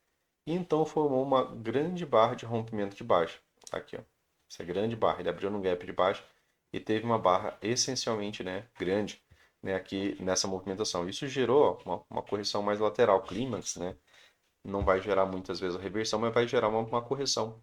E então formou uma grande barra de rompimento de baixa. Aqui, ó. Essa grande barra. Ele abriu no gap de baixa e teve uma barra essencialmente, né, grande, né, aqui nessa movimentação. Isso gerou uma correção mais lateral, clímax, né? Não vai gerar muitas vezes a reversão, mas vai gerar uma correção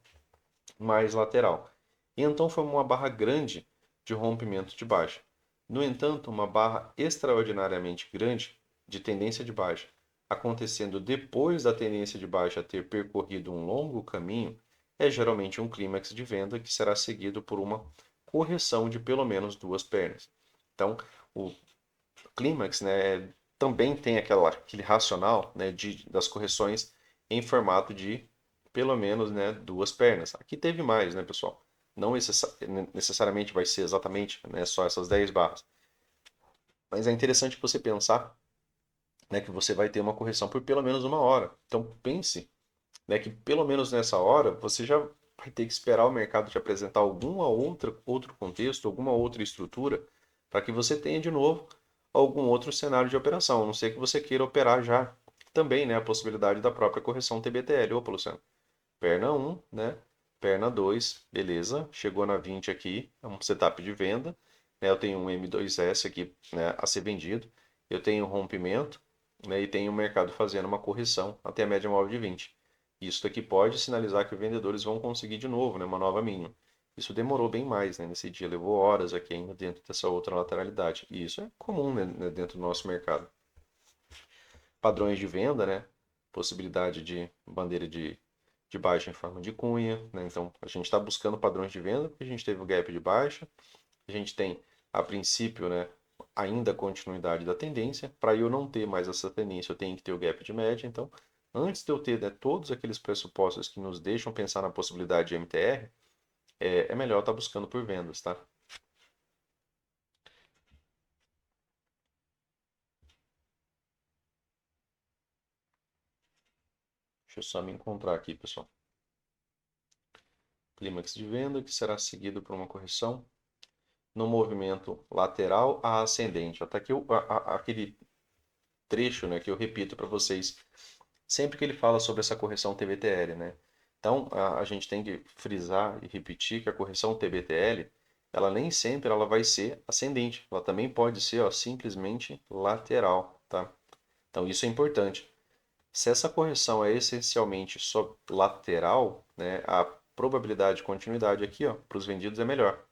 mais lateral. E então formou uma barra grande de rompimento de baixa. No entanto, uma barra extraordinariamente grande de tendência de baixa, acontecendo depois da tendência de baixa ter percorrido um longo caminho, é geralmente um clímax de venda que será seguido por uma correção de pelo menos duas pernas. Então, o clímax, né, também tem aquele racional, né, das correções em formato de pelo menos, né, duas pernas. Aqui teve mais, né, pessoal? Não necessariamente vai ser exatamente, né, só essas 10 barras. Mas é interessante você pensar, né, que você vai ter uma correção por pelo menos uma hora. Então pense, né, que pelo menos nessa hora você já vai ter que esperar o mercado te apresentar outro contexto, alguma outra estrutura, para que você tenha de novo algum outro cenário de operação, a não ser que você queira operar já. Também, né, a possibilidade da própria correção TBTL. Opa, Luciano. Perna 1, né? Perna 2, beleza. Chegou na 20 aqui, é um setup de venda. Né? Eu tenho um M2S aqui, né, a ser vendido. Eu tenho um rompimento, né, e tenho o mercado fazendo uma correção até a média móvel de 20. Isso daqui pode sinalizar que os vendedores vão conseguir de novo, né, uma nova mínima. Isso demorou bem mais, né, nesse dia, levou horas aqui ainda dentro dessa outra lateralidade. E isso é comum, né, dentro do nosso mercado. Padrões de venda, né? Possibilidade de bandeira de baixa em forma de cunha, né? Então a gente está buscando padrões de venda porque a gente teve o gap de baixa, a gente tem a princípio, né, ainda a continuidade da tendência. Para eu não ter mais essa tendência, eu tenho que ter o gap de média. Então, antes de eu ter, né, todos aqueles pressupostos que nos deixam pensar na possibilidade de MTR, é melhor estar buscando por vendas, tá? Deixa eu só me encontrar aqui, pessoal. Clímax de venda que será seguido por uma correção no movimento lateral a ascendente. Até aqui aquele trecho, né, que eu repito para vocês sempre que ele fala sobre essa correção TBTL, né? Então a gente tem que frisar e repetir que a correção TBTL ela nem sempre ela vai ser ascendente, ela também pode ser, ó, simplesmente lateral, tá? Então isso é importante. Se essa correção é essencialmente só lateral, né, a probabilidade de continuidade aqui, ó, para os vendidos é melhor.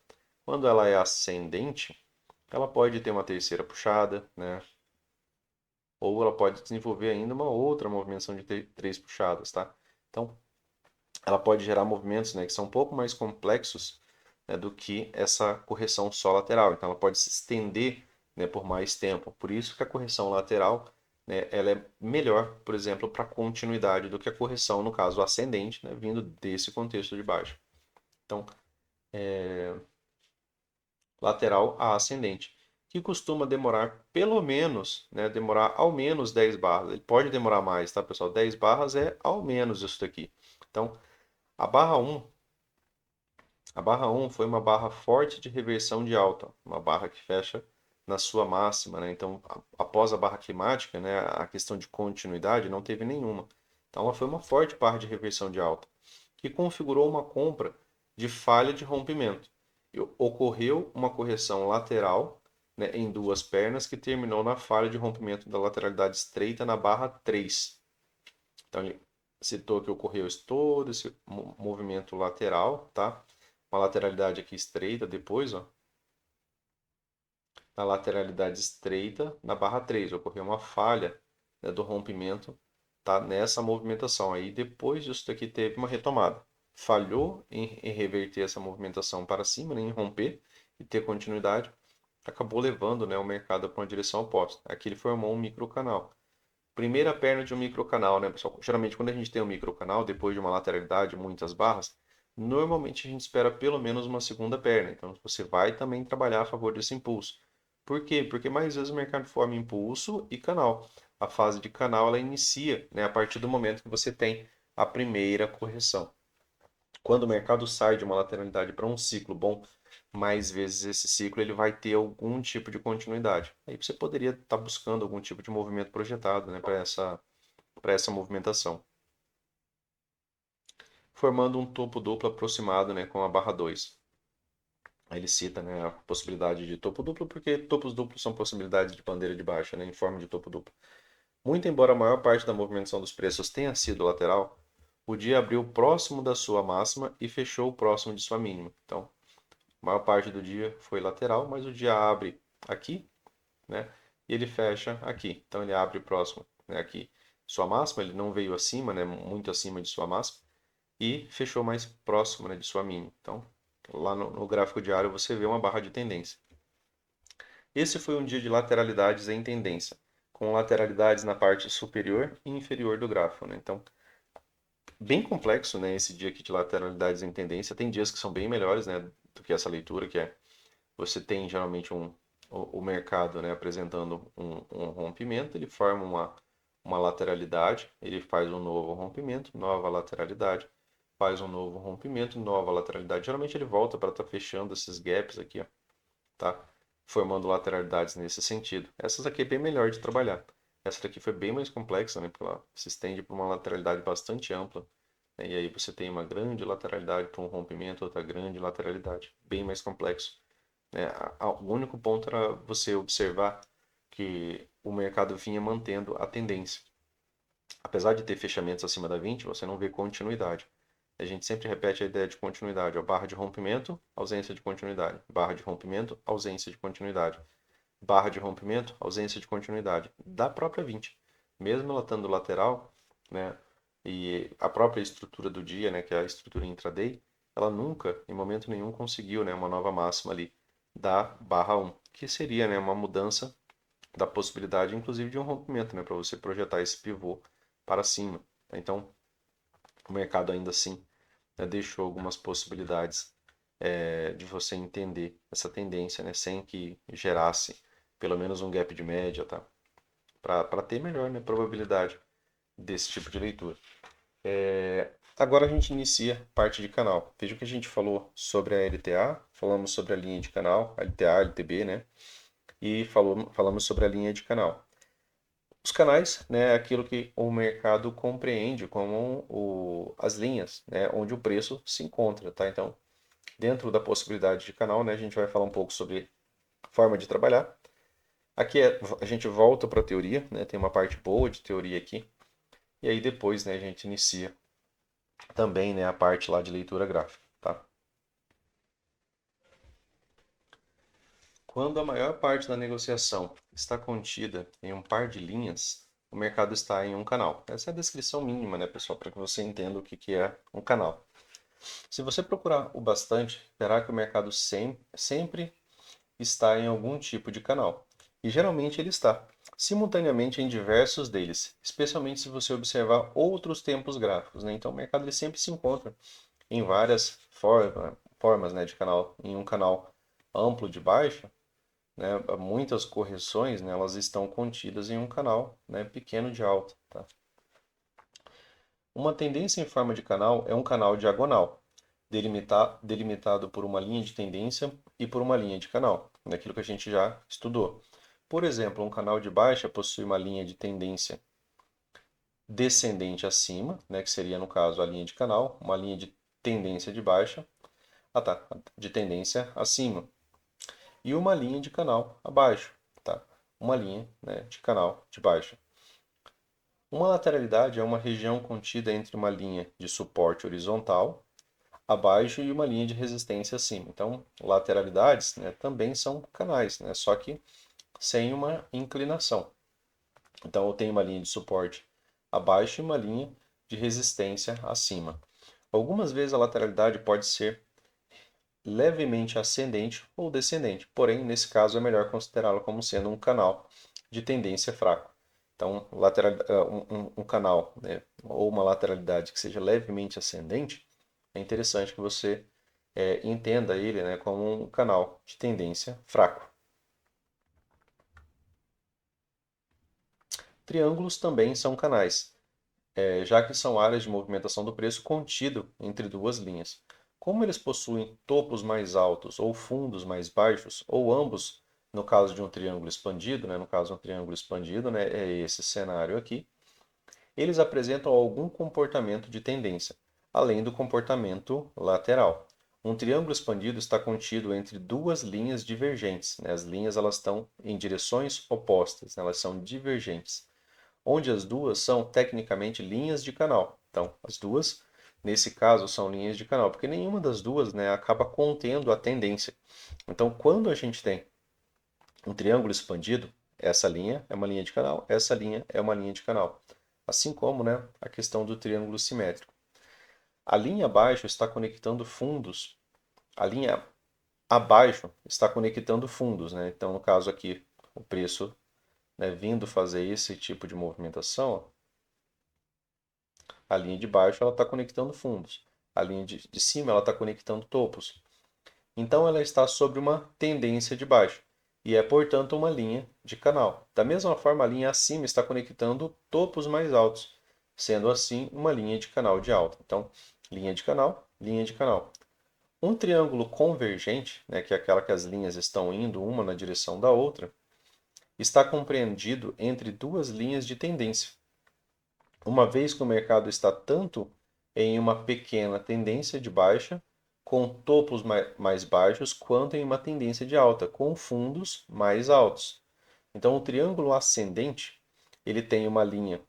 Quando ela é ascendente, ela pode ter uma terceira puxada, né? Ou ela pode desenvolver ainda uma outra movimentação de três puxadas, tá? Então, ela pode gerar movimentos, né, que são um pouco mais complexos, né, do que essa correção só lateral. Então, ela pode se estender, né, por mais tempo. Por isso que a correção lateral, né, ela é melhor, por exemplo, para continuidade do que a correção, no caso ascendente, né, vindo desse contexto de baixo. Então, lateral a ascendente, que costuma demorar pelo menos, né, demorar ao menos 10 barras. Ele pode demorar mais, tá, pessoal? 10 barras é ao menos isso daqui. Então, a barra 1, a barra 1 foi uma barra forte de reversão de alta, uma barra que fecha na sua máxima, né? Então, após a barra climática, né, a questão de continuidade não teve nenhuma. Então, ela foi uma forte barra de reversão de alta, que configurou uma compra de falha de rompimento. Ocorreu uma correção lateral né, em duas pernas que terminou na falha de rompimento da lateralidade estreita na barra 3. Então ele citou que ocorreu todo esse movimento lateral, tá? Uma lateralidade aqui estreita depois, ó. Na lateralidade estreita, na barra 3, ocorreu uma falha, né, do rompimento, tá? Nessa movimentação. Aí depois disso daqui teve uma retomada. Falhou em reverter essa movimentação para cima, né, em romper e ter continuidade, acabou levando, né, o mercado para uma direção oposta. Aqui ele formou um microcanal. Primeira perna de um microcanal, né, pessoal? Geralmente quando a gente tem um microcanal, depois de uma lateralidade, muitas barras, normalmente a gente espera pelo menos uma segunda perna. Então você vai também trabalhar a favor desse impulso. Por quê? Porque mais vezes o mercado forma impulso e canal. A fase de canal ela inicia, né, a partir do momento que você tem a primeira correção. Quando o mercado sai de uma lateralidade para um ciclo bom, mais vezes esse ciclo ele vai ter algum tipo de continuidade. Aí você poderia estar buscando algum tipo de movimento projetado, né, para essa movimentação, formando um topo duplo aproximado, né, com a barra 2. Aí ele cita, né, a possibilidade de topo duplo, porque topos duplos são possibilidades de bandeira de baixa, né, em forma de topo duplo. Muito embora a maior parte da movimentação dos preços tenha sido lateral, o dia abriu próximo da sua máxima e fechou próximo de sua mínima. Então, a maior parte do dia foi lateral, mas o dia abre aqui, né, e ele fecha aqui. Então, ele abre próximo, né, aqui sua máxima, ele não veio acima, né, muito acima de sua máxima, e fechou mais próximo, né, de sua mínima. Então, lá no gráfico diário você vê uma barra de tendência. Esse foi um dia de lateralidades em tendência, com lateralidades na parte superior e inferior do gráfico, né? Então, bem complexo, né, esse dia aqui de lateralidades em tendência. Tem dias que são bem melhores, né, do que essa leitura, que é você tem geralmente o mercado, né, apresentando um rompimento, ele forma uma lateralidade, ele faz um novo rompimento, nova lateralidade, faz um novo rompimento, nova lateralidade. Geralmente ele volta para estar fechando esses gaps aqui, ó, tá? Formando lateralidades nesse sentido. Essas aqui é bem melhor de trabalhar. Essa daqui foi bem mais complexa, né? Porque ela se estende para uma lateralidade bastante ampla, né? E aí você tem uma grande lateralidade para um rompimento, outra grande lateralidade. Bem mais complexo, né? O único ponto era você observar que o mercado vinha mantendo a tendência. Apesar de ter fechamentos acima da 20, você não vê continuidade. A gente sempre repete a ideia de continuidade, ó, barra de rompimento, ausência de continuidade, barra de rompimento, ausência de continuidade, barra de rompimento, ausência de continuidade, da própria 20. Mesmo ela estando lateral, né, e a própria estrutura do dia, né, que é a estrutura intraday, ela nunca, em momento nenhum, conseguiu, né, uma nova máxima ali da barra 1, que seria, né, uma mudança da possibilidade, inclusive, de um rompimento, né, para você projetar esse pivô para cima. Então, o mercado ainda assim, né, deixou algumas possibilidades, de você entender essa tendência, né, sem que gerasse pelo menos um gap de média, tá? Para ter melhor, né, probabilidade desse tipo de leitura. Agora a gente inicia parte de canal. Veja que a gente falou sobre a LTA, falamos sobre a linha de canal, LTA, LTB, né? E falamos sobre a linha de canal. Os canais, né, é aquilo que o mercado compreende como as linhas, né, onde o preço se encontra, tá? Então, dentro da possibilidade de canal, né, a gente vai falar um pouco sobre forma de trabalhar. Aqui a gente volta para a teoria, né, tem uma parte boa de teoria aqui, e aí depois, né, a gente inicia também, né, a parte lá de leitura gráfica, tá? Quando a maior parte da negociação está contida em um par de linhas, o mercado está em um canal. Essa é a descrição mínima, né, pessoal, para que você entenda o que é um canal. Se você procurar o bastante, verá que o mercado sempre está em algum tipo de canal. E geralmente ele está, simultaneamente em diversos deles, especialmente se você observar outros tempos gráficos, né? Então o mercado ele sempre se encontra em várias formas, né, de canal, em um canal amplo de baixa, né, muitas correções, né, elas estão contidas em um canal, né, pequeno de alta, tá? Uma tendência em forma de canal é um canal diagonal, delimitado por uma linha de tendência e por uma linha de canal, naquilo que a gente já estudou. Por exemplo, um canal de baixa possui uma linha de tendência descendente acima, né, que seria no caso a linha de canal, uma linha de tendência de baixa, de tendência acima. e uma linha de canal abaixo, tá? Uma linha, né, de canal de baixa. Uma lateralidade é uma região contida entre uma linha de suporte horizontal abaixo e uma linha de resistência acima. Então, lateralidades, né, também são canais, né, só que sem uma inclinação. Então, eu tenho uma linha de suporte abaixo e uma linha de resistência acima. Algumas vezes a lateralidade pode ser levemente ascendente ou descendente, porém, nesse caso, é melhor considerá-la como sendo um canal de tendência fraco. Então, um canal, né, ou uma lateralidade que seja levemente ascendente, é interessante que você entenda ele, né, como um canal de tendência fraco. Triângulos também são canais, já que são áreas de movimentação do preço contido entre duas linhas. Como eles possuem topos mais altos ou fundos mais baixos, ou ambos, no caso de um triângulo expandido, né, no caso de um triângulo expandido, né, é esse cenário aqui, eles apresentam algum comportamento de tendência, além do comportamento lateral. Um triângulo expandido está contido entre duas linhas divergentes, né? As linhas elas estão em direções opostas, né? Elas são divergentes, onde as duas são tecnicamente linhas de canal. Então, as duas, nesse caso, são linhas de canal, porque nenhuma das duas, né, acaba contendo a tendência. Então, quando a gente tem um triângulo expandido, essa linha é uma linha de canal, essa linha é uma linha de canal. Assim como, né, a questão do triângulo simétrico. A linha abaixo está conectando fundos. A linha abaixo está conectando fundos, né? Então, no caso aqui, o preço, né, vindo fazer esse tipo de movimentação, ó, a linha de baixo ela está conectando fundos. A linha de cima ela está conectando topos. Então ela está sobre uma tendência de baixo e é, portanto, uma linha de canal. Da mesma forma, a linha acima está conectando topos mais altos, sendo assim uma linha de canal de alta. Então, linha de canal, linha de canal. Um triângulo convergente, né, que é aquela que as linhas estão indo uma na direção da outra, está compreendido entre duas linhas de tendência. Uma vez que o mercado está tanto em uma pequena tendência de baixa, com topos mais baixos, quanto em uma tendência de alta, com fundos mais altos. Então, o triângulo ascendente, ele tem uma linha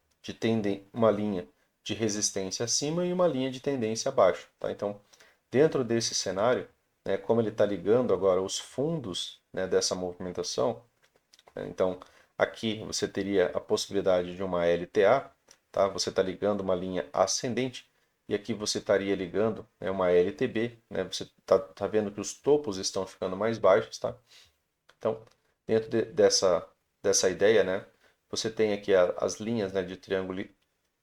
de resistência acima e uma linha de tendência abaixo. Tá? Então, dentro desse cenário, né, como ele está ligando agora os fundos, né, dessa movimentação, né, então aqui você teria a possibilidade de uma LTA, tá? Você está ligando uma linha ascendente e aqui você estaria ligando, né, uma LTB, né? Você tá vendo que os topos estão ficando mais baixos, tá? Então, dentro dessa ideia, né, você tem aqui as linhas, né, de triângulo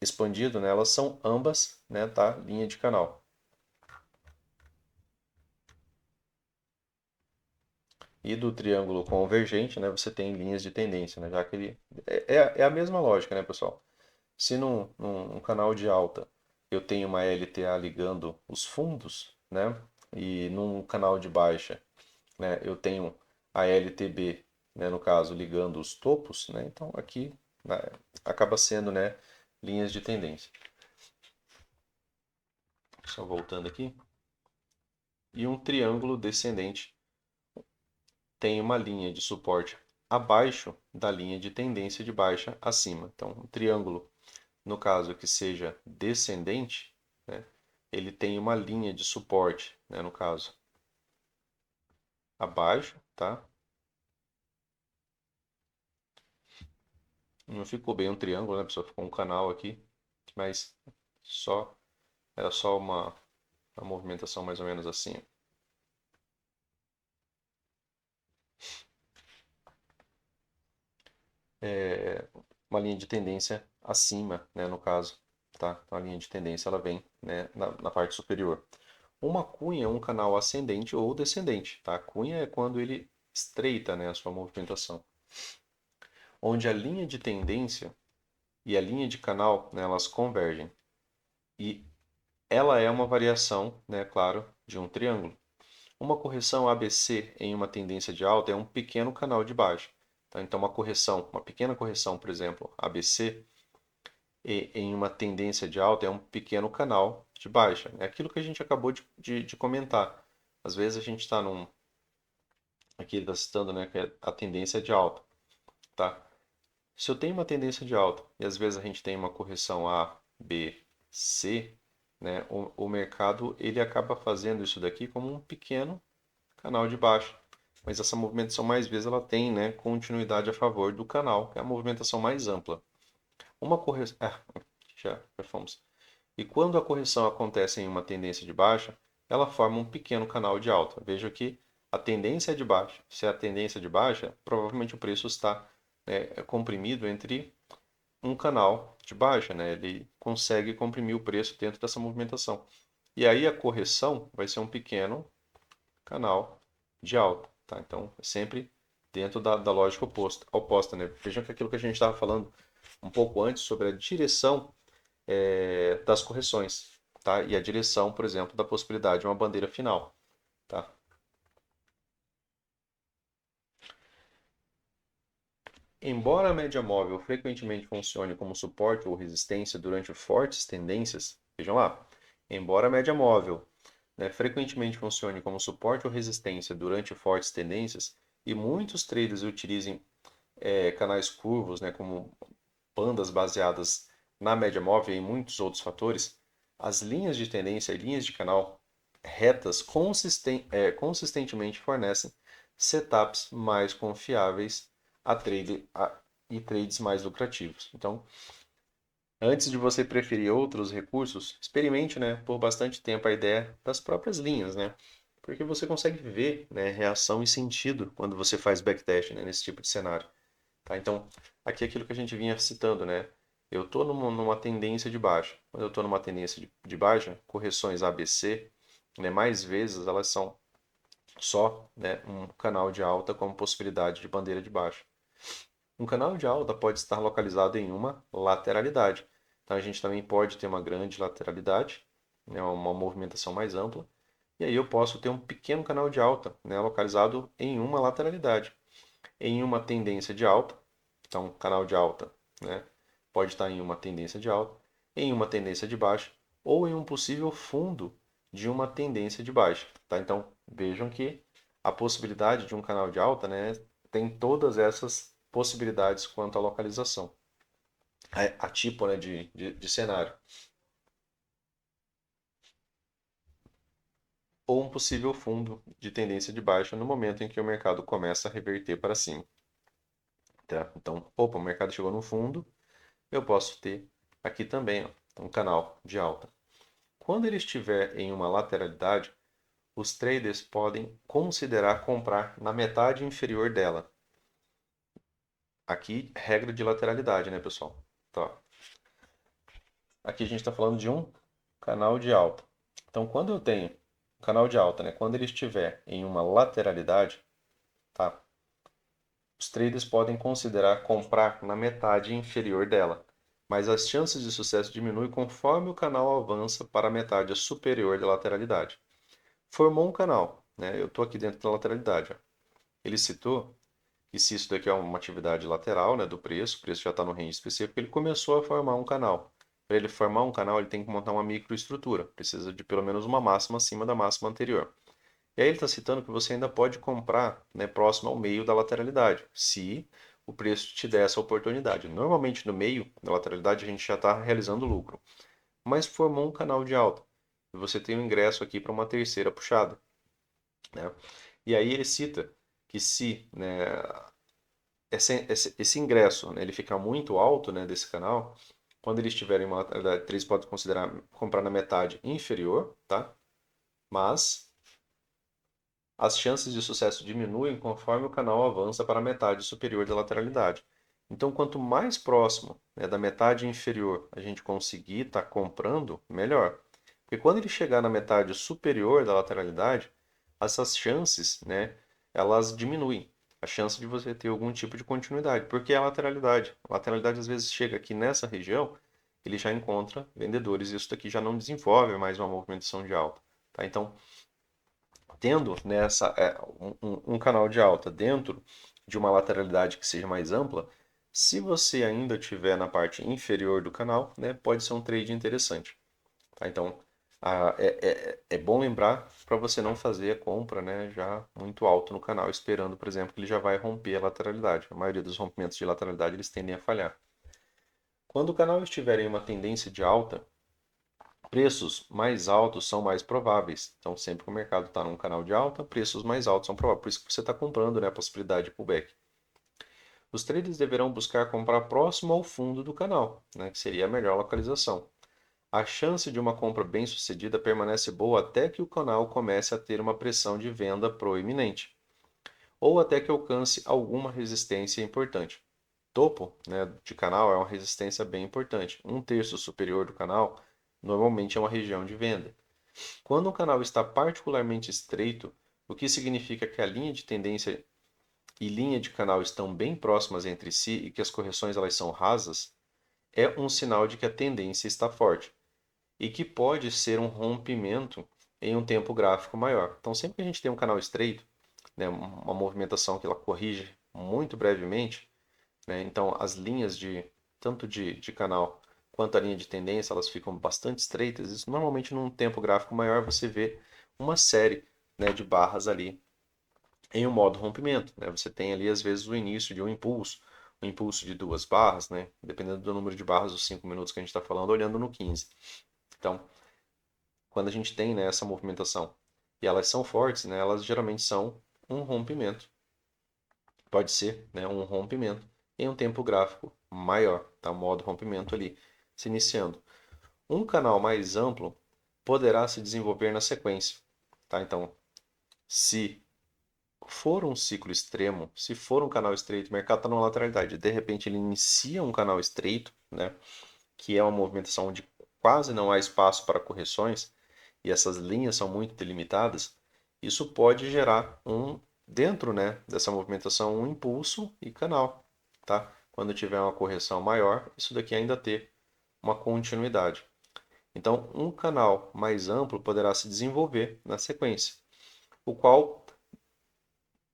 expandido, né, elas são ambas, né, tá, linha de canal. E do triângulo convergente, né, você tem linhas de tendência, né, já que ele é a mesma lógica, né, pessoal? Se num canal de alta eu tenho uma LTA ligando os fundos, né, e num canal de baixa, né, eu tenho a LTB, né, no caso, ligando os topos, né, então aqui, né, acaba sendo, né, linhas de tendência. Só voltando aqui. E um triângulo descendente tem uma linha de suporte abaixo da linha de tendência de baixa acima. Então, um triângulo, no caso que seja descendente, né, ele tem uma linha de suporte, né, no caso, abaixo, tá? Não ficou bem um triângulo, né, pessoal? Ficou um canal aqui, mas só era só uma movimentação mais ou menos assim. É uma linha de tendência acima, né, no caso, tá? Então a linha de tendência ela vem, né, na parte superior. Uma cunha é um canal ascendente ou descendente, tá? A cunha é quando ele estreita, né, a sua movimentação. Onde a linha de tendência e a linha de canal, né, elas convergem. E ela é uma variação, né, claro, de um triângulo. Uma correção ABC em uma tendência de alta é um pequeno canal de baixa. Tá? Então, uma pequena correção, por exemplo, ABC, em uma tendência de alta é um pequeno canal de baixa. É aquilo que a gente acabou de comentar. Às vezes a gente está aqui ele está citando, né, que é a tendência de alta, tá? Se eu tenho uma tendência de alta e às vezes a gente tem uma correção A, B, C, né, o mercado ele acaba fazendo isso daqui como um pequeno canal de baixa. Mas essa movimentação mais vezes ela tem, né, continuidade a favor do canal, que é a movimentação mais ampla. Uma correção, já fomos. E quando a correção acontece em uma tendência de baixa, ela forma um pequeno canal de alta. Veja que a tendência é de baixa. Se a tendência é de baixa, provavelmente o preço está, né, comprimido entre um canal de baixa, né? Ele consegue comprimir o preço dentro dessa movimentação. E aí a correção vai ser um pequeno canal de alta, tá? Então, é sempre dentro da lógica oposta, né? Vejam que aquilo que a gente estava falando um pouco antes sobre a direção das correções, tá? E a direção, por exemplo, da possibilidade de uma bandeira final, tá? Embora a média móvel frequentemente funcione como suporte ou resistência durante fortes tendências, vejam lá, embora a média móvel, né, frequentemente funcione como suporte ou resistência durante fortes tendências, e muitos traders utilizem canais curvos, né, como bandas baseadas na média móvel e em muitos outros fatores, as linhas de tendência e linhas de canal retas consistentemente fornecem setups mais confiáveis e trades mais lucrativos. Então, antes de você preferir outros recursos, experimente, né, por bastante tempo a ideia das próprias linhas, né? Porque você consegue ver, né, reação e sentido quando você faz backtest, né, nesse tipo de cenário. Tá? Então, aqui é aquilo que a gente vinha citando, né? Eu estou numa tendência de baixa. Quando eu estou numa tendência de baixa, correções ABC, né, mais vezes elas são só, né, um canal de alta como possibilidade de bandeira de baixa. Um canal de alta pode estar localizado em uma lateralidade. Então, a gente também pode ter uma grande lateralidade, né, uma movimentação mais ampla. E aí eu posso ter um pequeno canal de alta, né, localizado em uma lateralidade, em uma tendência de alta. Então, canal de alta, né, pode estar em uma tendência de alta, em uma tendência de baixa ou em um possível fundo de uma tendência de baixa. Tá? Então, vejam que a possibilidade de um canal de alta, né, tem todas essas possibilidades quanto à localização, a tipo, né, de cenário. Ou um possível fundo de tendência de baixa no momento em que o mercado começa a reverter para cima. Tá? Então, opa, o mercado chegou no fundo, eu posso ter aqui também ó, um canal de alta. Quando ele estiver em uma lateralidade, os traders podem considerar comprar na metade inferior dela. Aqui, regra de lateralidade, né, pessoal? Tá. Aqui a gente está falando de um canal de alta. Então, quando eu tenho um canal de alta, né, quando ele estiver em uma lateralidade, tá, os traders podem considerar comprar na metade inferior dela, mas as chances de sucesso diminuem conforme o canal avança para a metade superior da lateralidade. Formou um canal, né? Eu estou aqui dentro da lateralidade. Ó. Ele citou que se isso daqui é uma atividade lateral, né, do preço, o preço já está no range específico, ele começou a formar um canal. Para ele formar um canal, ele tem que montar uma microestrutura. Precisa de pelo menos uma máxima acima da máxima anterior. E aí ele está citando que você ainda pode comprar, né, próximo ao meio da lateralidade, se o preço te der essa oportunidade. Normalmente no meio da lateralidade a gente já está realizando lucro, mas formou um canal de alta. E você tem um ingresso aqui para uma terceira puxada. Né? E aí ele cita que se, né, esse ingresso, né, ele ficar muito alto, né, desse canal, quando eles estiverem uma lateralidade, eles podem considerar comprar na metade inferior, tá? Mas as chances de sucesso diminuem conforme o canal avança para a metade superior da lateralidade. Então, quanto mais próximo, né, da metade inferior a gente conseguir estar comprando, melhor. Porque quando ele chegar na metade superior da lateralidade, essas chances, né, elas diminuem. A chance de você ter algum tipo de continuidade. Porque é a lateralidade. A lateralidade às vezes chega aqui nessa região, ele já encontra vendedores e isso daqui já não desenvolve mais uma movimentação de alta. Tá? Então, tendo nessa um canal de alta dentro de uma lateralidade que seja mais ampla, se você ainda estiver na parte inferior do canal, né, pode ser um trade interessante. Tá? Então, É bom lembrar para você não fazer a compra, né, já muito alto no canal, esperando, por exemplo, que ele já vai romper a lateralidade. A maioria dos rompimentos de lateralidade eles tendem a falhar. Quando o canal estiver em uma tendência de alta, preços mais altos são mais prováveis. Então, sempre que o mercado está num canal de alta, preços mais altos são prováveis. Por isso que você está comprando, né, a possibilidade de pullback. Os traders deverão buscar comprar próximo ao fundo do canal, né, que seria a melhor localização. A chance de uma compra bem-sucedida permanece boa até que o canal comece a ter uma pressão de venda proeminente, ou até que alcance alguma resistência importante. Topo, né, de canal é uma resistência bem importante. Um terço superior do canal normalmente é uma região de venda. Quando um canal está particularmente estreito, o que significa que a linha de tendência e linha de canal estão bem próximas entre si e que as correções elas são rasas, é um sinal de que a tendência está forte e que pode ser um rompimento em um tempo gráfico maior. Então, sempre que a gente tem um canal estreito, né, uma movimentação que ela corrige muito brevemente, né, então as linhas de tanto de canal quanto a linha de tendência elas ficam bastante estreitas. Isso normalmente num tempo gráfico maior você vê uma série, né, de barras ali em um modo rompimento, né? Você tem ali às vezes o início de um impulso de duas barras, né? Dependendo do número de barras, os 5 minutos que a gente está falando, olhando no 15. Então, quando a gente tem, né, essa movimentação e elas são fortes, né, elas geralmente são um rompimento. Pode ser, né, um rompimento em um tempo gráfico maior, tá? O modo rompimento ali se iniciando. Um canal mais amplo poderá se desenvolver na sequência, tá? Então, se for um ciclo extremo, se for um canal estreito, o mercado está numa lateralidade, de repente ele inicia um canal estreito, né, que é uma movimentação onde quase não há espaço para correções, e essas linhas são muito delimitadas, isso pode gerar dentro, né, dessa movimentação, um impulso e canal, tá? Quando tiver uma correção maior, isso daqui ainda ter uma continuidade. Então, um canal mais amplo poderá se desenvolver na sequência, o qual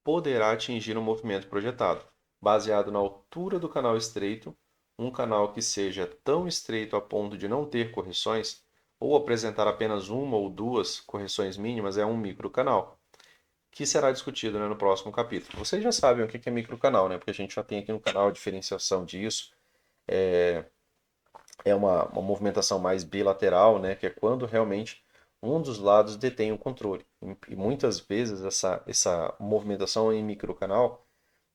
poderá atingir um movimento projetado, baseado na altura do canal estreito, um canal que seja tão estreito a ponto de não ter correções, ou apresentar apenas uma ou duas correções mínimas, é um microcanal, que será discutido, né, no próximo capítulo. Vocês já sabem o que é microcanal, né? Porque a gente já tem aqui no canal a diferenciação disso. É uma movimentação mais bilateral, né? Que é quando realmente um dos lados detém o controle. E muitas vezes essa movimentação em microcanal,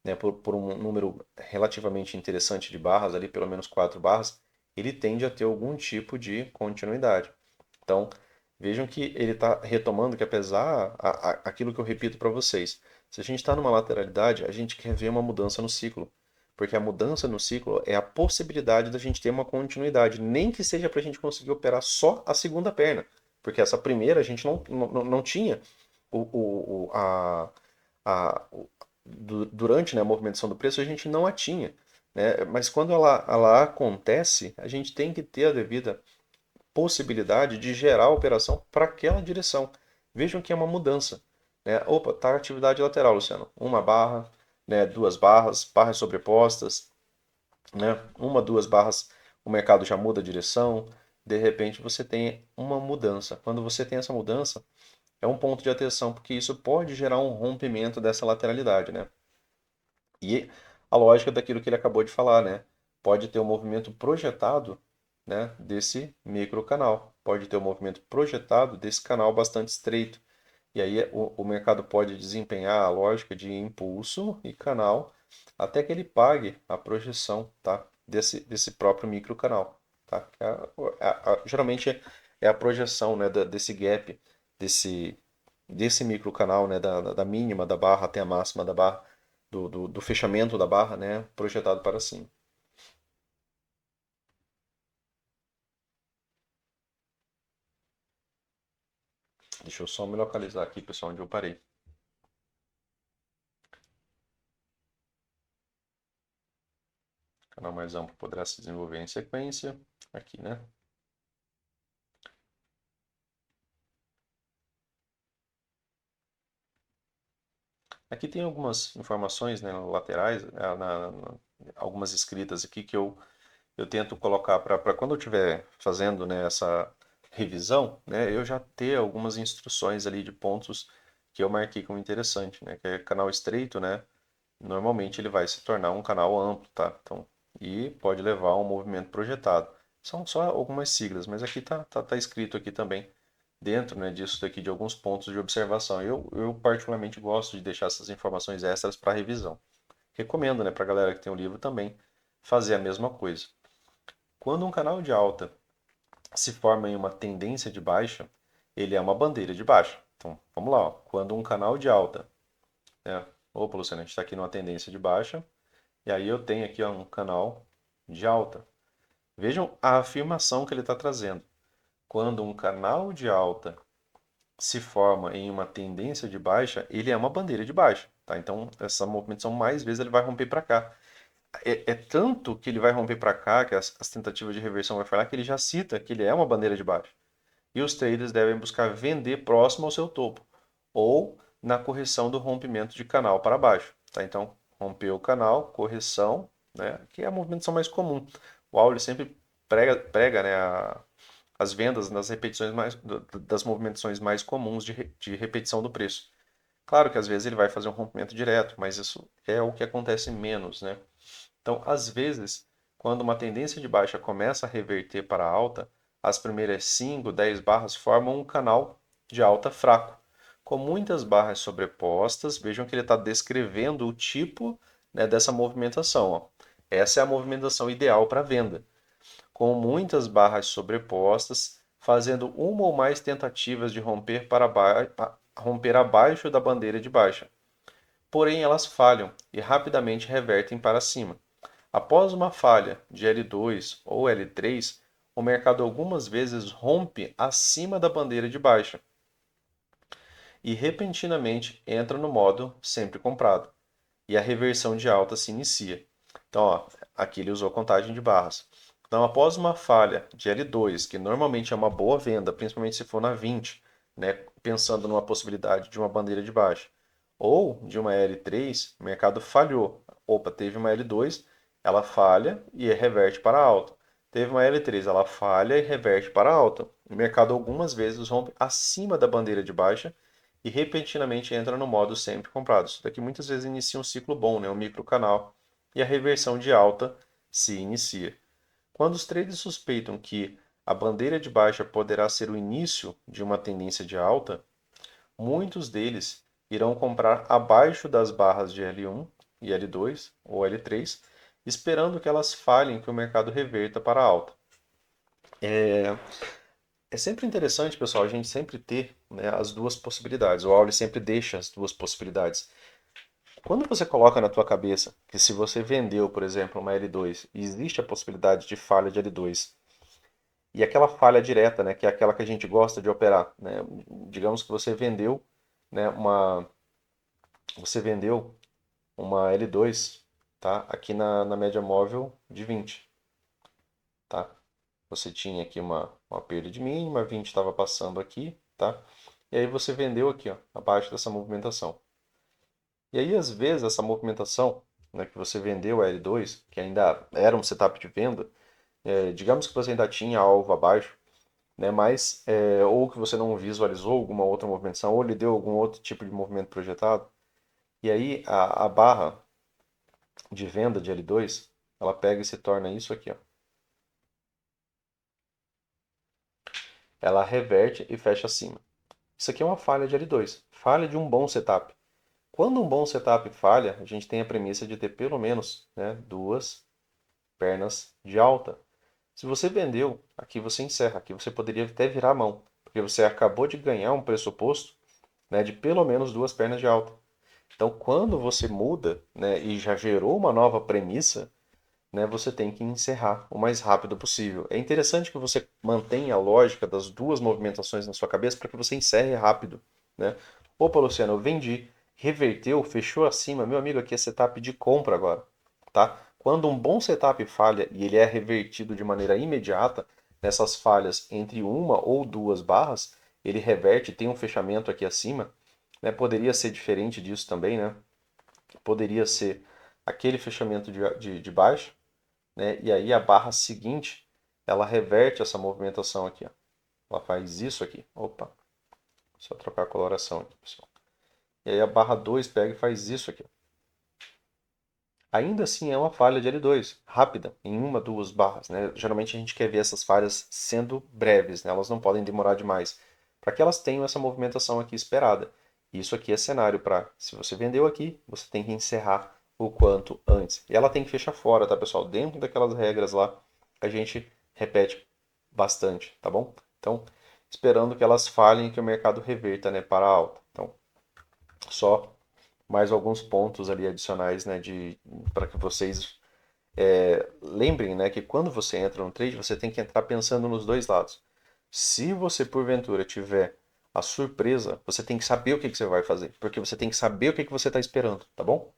né, por um número relativamente interessante de barras, ali pelo menos 4 barras, ele tende a ter algum tipo de continuidade. Então, vejam que ele está retomando que apesar aquilo que eu repito para vocês, se a gente está numa lateralidade, a gente quer ver uma mudança no ciclo. Porque a mudança no ciclo é a possibilidade da gente ter uma continuidade, nem que seja para a gente conseguir operar só a segunda perna. Porque essa primeira a gente não tinha o, o, a, o- durante, né, a movimentação do preço, a gente não a tinha. Né? Mas quando ela acontece, a gente tem que ter a devida possibilidade de gerar a operação para aquela direção. Vejam que é uma mudança. Né? Opa, tá atividade lateral, Luciano. Uma barra, né, 2 barras, barras sobrepostas, né? Uma, 2 barras, o mercado já muda a direção. De repente você tem uma mudança. Quando você tem essa mudança, é um ponto de atenção, porque isso pode gerar um rompimento dessa lateralidade, né? E a lógica daquilo que ele acabou de falar, né? Pode ter um movimento projetado, né, desse microcanal. Pode ter um movimento projetado desse canal bastante estreito. E aí o mercado pode desempenhar a lógica de impulso e canal até que ele pague a projeção, tá, desse próprio microcanal. Tá? Geralmente é a projeção, né, desse gap, desse, desse microcanal, né, da mínima da barra até a máxima da barra do fechamento da barra, né, projetado para cima. Deixa eu só me localizar aqui, pessoal, onde eu parei. Canal mais amplo poderá se desenvolver em sequência. Aqui, né? Aqui tem algumas informações, né, laterais, algumas escritas aqui que eu tento colocar para quando eu estiver fazendo, né, revisão, né, eu já ter algumas instruções ali de pontos que eu marquei como interessante, né, que é canal estreito, né, normalmente ele vai se tornar um canal amplo, tá? Então, e pode levar a um movimento projetado. São só algumas siglas, mas aqui tá escrito aqui também dentro, né, disso daqui de alguns pontos de observação. Eu particularmente gosto de deixar essas informações extras para revisão. Recomendo, né, para a galera que tem o livro também fazer a mesma coisa. Quando um canal de alta se forma em uma tendência de baixa, ele é uma bandeira de baixa. Então, vamos lá, ó. Quando um canal de alta, né? Opa, Luciano, a gente está aqui numa tendência de baixa, e aí eu tenho aqui ó, um canal de alta. Vejam a afirmação que ele está trazendo. Quando um canal de alta se forma em uma tendência de baixa, ele é uma bandeira de baixa, tá? Então, essa movimentação mais vezes ele vai romper para cá. É tanto que ele vai romper para cá, que as tentativas de reversão vai falar, que ele já cita que ele é uma bandeira de baixa. E os traders devem buscar vender próximo ao seu topo ou na correção do rompimento de canal para baixo. Tá? Então, rompeu o canal, correção, né, que é a movimentação mais comum. O Auli sempre prega né, as vendas nas repetições das movimentações mais comuns de repetição do preço. Claro que às vezes ele vai fazer um rompimento direto, mas isso é o que acontece menos, né? Então, às vezes, quando uma tendência de baixa começa a reverter para alta, as primeiras 5, 10 barras formam um canal de alta fraco, com muitas barras sobrepostas. Vejam que ele está descrevendo o tipo, né, dessa movimentação. Ó. Essa é a movimentação ideal para venda, com muitas barras sobrepostas, fazendo uma ou mais tentativas de romper abaixo da bandeira de baixa. Porém, elas falham e rapidamente revertem para cima. Após uma falha de L2 ou L3, o mercado algumas vezes rompe acima da bandeira de baixa e repentinamente entra no modo sempre comprado, e a reversão de alta se inicia. Então, ó, aqui ele usou contagem de barras. Então, após uma falha de L2, que normalmente é uma boa venda, principalmente se for na 20, né, pensando numa possibilidade de uma bandeira de baixa, ou de uma L3, o mercado falhou. Opa, teve uma L2, ela falha e reverte para alta. Teve uma L3, ela falha e reverte para alta. O mercado algumas vezes rompe acima da bandeira de baixa e repentinamente entra no modo sempre comprado. Isso daqui muitas vezes inicia um ciclo bom, né? Um microcanal, e a reversão de alta se inicia. Quando os traders suspeitam que a bandeira de baixa poderá ser o início de uma tendência de alta, muitos deles irão comprar abaixo das barras de L1 e L2 ou L3, esperando que elas falhem que o mercado reverta para alta. É sempre interessante, pessoal, a gente sempre ter, né, as duas possibilidades. O Auli sempre deixa as duas possibilidades. Quando você coloca na tua cabeça que se você vendeu, por exemplo, uma L2 e existe a possibilidade de falha de L2, e aquela falha direta, né, que é aquela que a gente gosta de operar, né, digamos que né, você vendeu uma L2, tá, aqui na média móvel de 20, tá? Você tinha aqui uma perda de mínima, 20 estava passando aqui, tá? E aí você vendeu aqui, ó, abaixo dessa movimentação. E aí, às vezes, essa movimentação, né, que você vendeu a L2, que ainda era um setup de venda, digamos que você ainda tinha alvo abaixo, né, mas, ou que você não visualizou alguma outra movimentação, ou lhe deu algum outro tipo de movimento projetado, e aí a barra de venda de L2, ela pega e se torna isso aqui, ó. Ela reverte e fecha acima. Isso aqui é uma falha de L2, falha de um bom setup. Quando um bom setup falha, a gente tem a premissa de ter pelo menos, né, duas pernas de alta. Se você vendeu, aqui você encerra, aqui você poderia até virar a mão, porque você acabou de ganhar um pressuposto, né, de pelo menos duas pernas de alta. Então, quando você muda, né, e já gerou uma nova premissa, né, você tem que encerrar o mais rápido possível. É interessante que você mantenha a lógica das duas movimentações na sua cabeça para que você encerre rápido, né? Opa, Luciano, eu vendi, reverteu, fechou acima, meu amigo, aqui é setup de compra agora, tá? Quando um bom setup falha e ele é revertido de maneira imediata, nessas falhas entre uma ou duas barras, ele reverte, tem um fechamento aqui acima, né? Poderia ser diferente disso também, né? Poderia ser aquele fechamento de baixo, né? E aí a barra seguinte, ela reverte essa movimentação aqui, ó. ela faz isso aqui. Opa, só trocar a coloração aqui, pessoal. E aí a barra 2 pega e faz isso aqui. Ainda assim é uma falha de L2, rápida, em uma, duas barras, né? Geralmente a gente quer ver essas falhas sendo breves, né? Elas não podem demorar demais, para que elas tenham essa movimentação aqui esperada. Isso aqui é cenário para, se você vendeu aqui, você tem que encerrar o quanto antes. E ela tem que fechar fora, tá, pessoal? Dentro daquelas regras lá, a gente repete bastante, tá bom? Então, esperando que elas falhem e que o mercado reverta, né, para a alta. Então, só mais alguns pontos ali adicionais, né, para que vocês lembrem, né, que quando você entra no trade, você tem que entrar pensando nos dois lados. Se você porventura tiver a surpresa, você tem que saber o que você vai fazer, porque você tem que saber o que você está esperando, tá bom?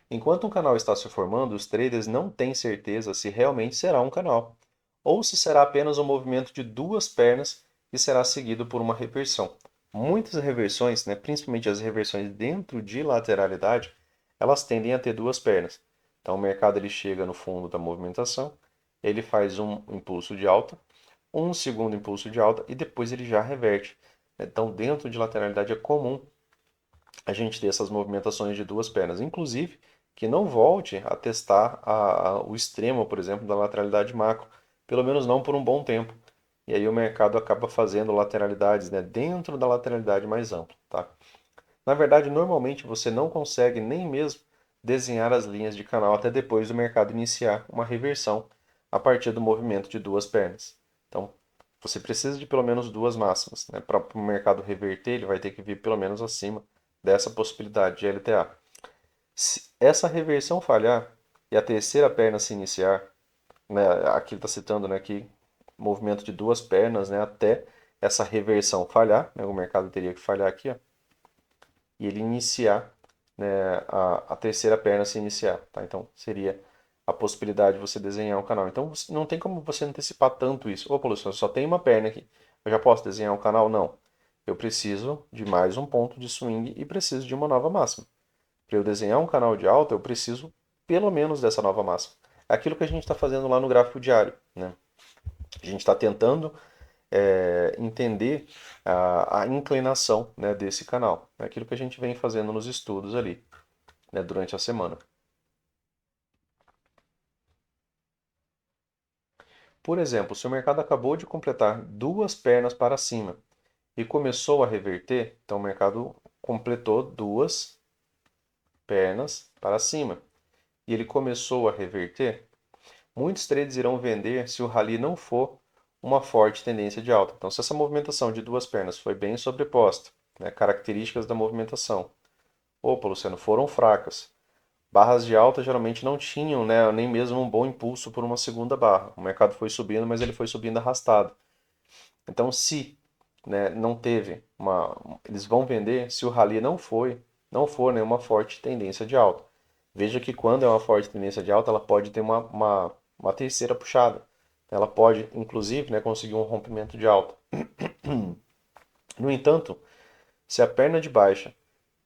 Enquanto um canal está se formando, os traders não têm certeza se realmente será um canal, ou se será apenas um movimento de duas pernas que será seguido por uma reversão. Muitas reversões, né, principalmente as reversões dentro de lateralidade, elas tendem a ter duas pernas. Então o mercado ele chega no fundo da movimentação, ele faz um impulso de alta, um segundo impulso de alta e depois ele já reverte. Então dentro de lateralidade é comum a gente ter essas movimentações de duas pernas. Inclusive, que não volte a testar o extremo, por exemplo, da lateralidade macro, pelo menos não por um bom tempo. E aí o mercado acaba fazendo lateralidades, né, dentro da lateralidade mais ampla, tá? Na verdade, normalmente você não consegue nem mesmo desenhar as linhas de canal até depois do mercado iniciar uma reversão a partir do movimento de duas pernas. Então, você precisa de pelo menos duas máximas, né? Para o mercado reverter, ele vai ter que vir pelo menos acima dessa possibilidade de LTA. Se essa reversão falhar e a terceira perna se iniciar, né, aqui está citando, né, que movimento de duas pernas, né, até essa reversão falhar, né, o mercado teria que falhar aqui, ó, e ele iniciar, né, a terceira perna se iniciar, tá? Então seria a possibilidade de você desenhar um canal. Então não tem como você antecipar tanto isso. Ô, Luciano, só tem uma perna aqui. Eu já posso desenhar um canal? Não. Eu preciso de mais um ponto de swing e preciso de uma nova máxima. Para eu desenhar um canal de alta, eu preciso pelo menos dessa nova máxima. É aquilo que a gente está fazendo lá no gráfico diário, né? A gente está tentando entender a inclinação, né, desse canal. É aquilo que a gente vem fazendo nos estudos ali, né, durante a semana. Por exemplo, se o mercado acabou de completar duas pernas para cima e começou a reverter, então o mercado completou duas pernas para cima e ele começou a reverter, muitos traders irão vender se o rally não for uma forte tendência de alta. Então, se essa movimentação de duas pernas foi bem sobreposta, né, características da movimentação, opa, Luciano, foram fracas. Barras de alta geralmente não tinham, né, nem mesmo um bom impulso por uma segunda barra. O mercado foi subindo, mas ele foi subindo arrastado. Então, se, né, não teve eles vão vender se o rally não for nenhuma forte tendência de alta. Veja que quando é uma forte tendência de alta, ela pode ter uma terceira puxada. Ela pode, inclusive, né, conseguir um rompimento de alta. No entanto, se a perna de baixa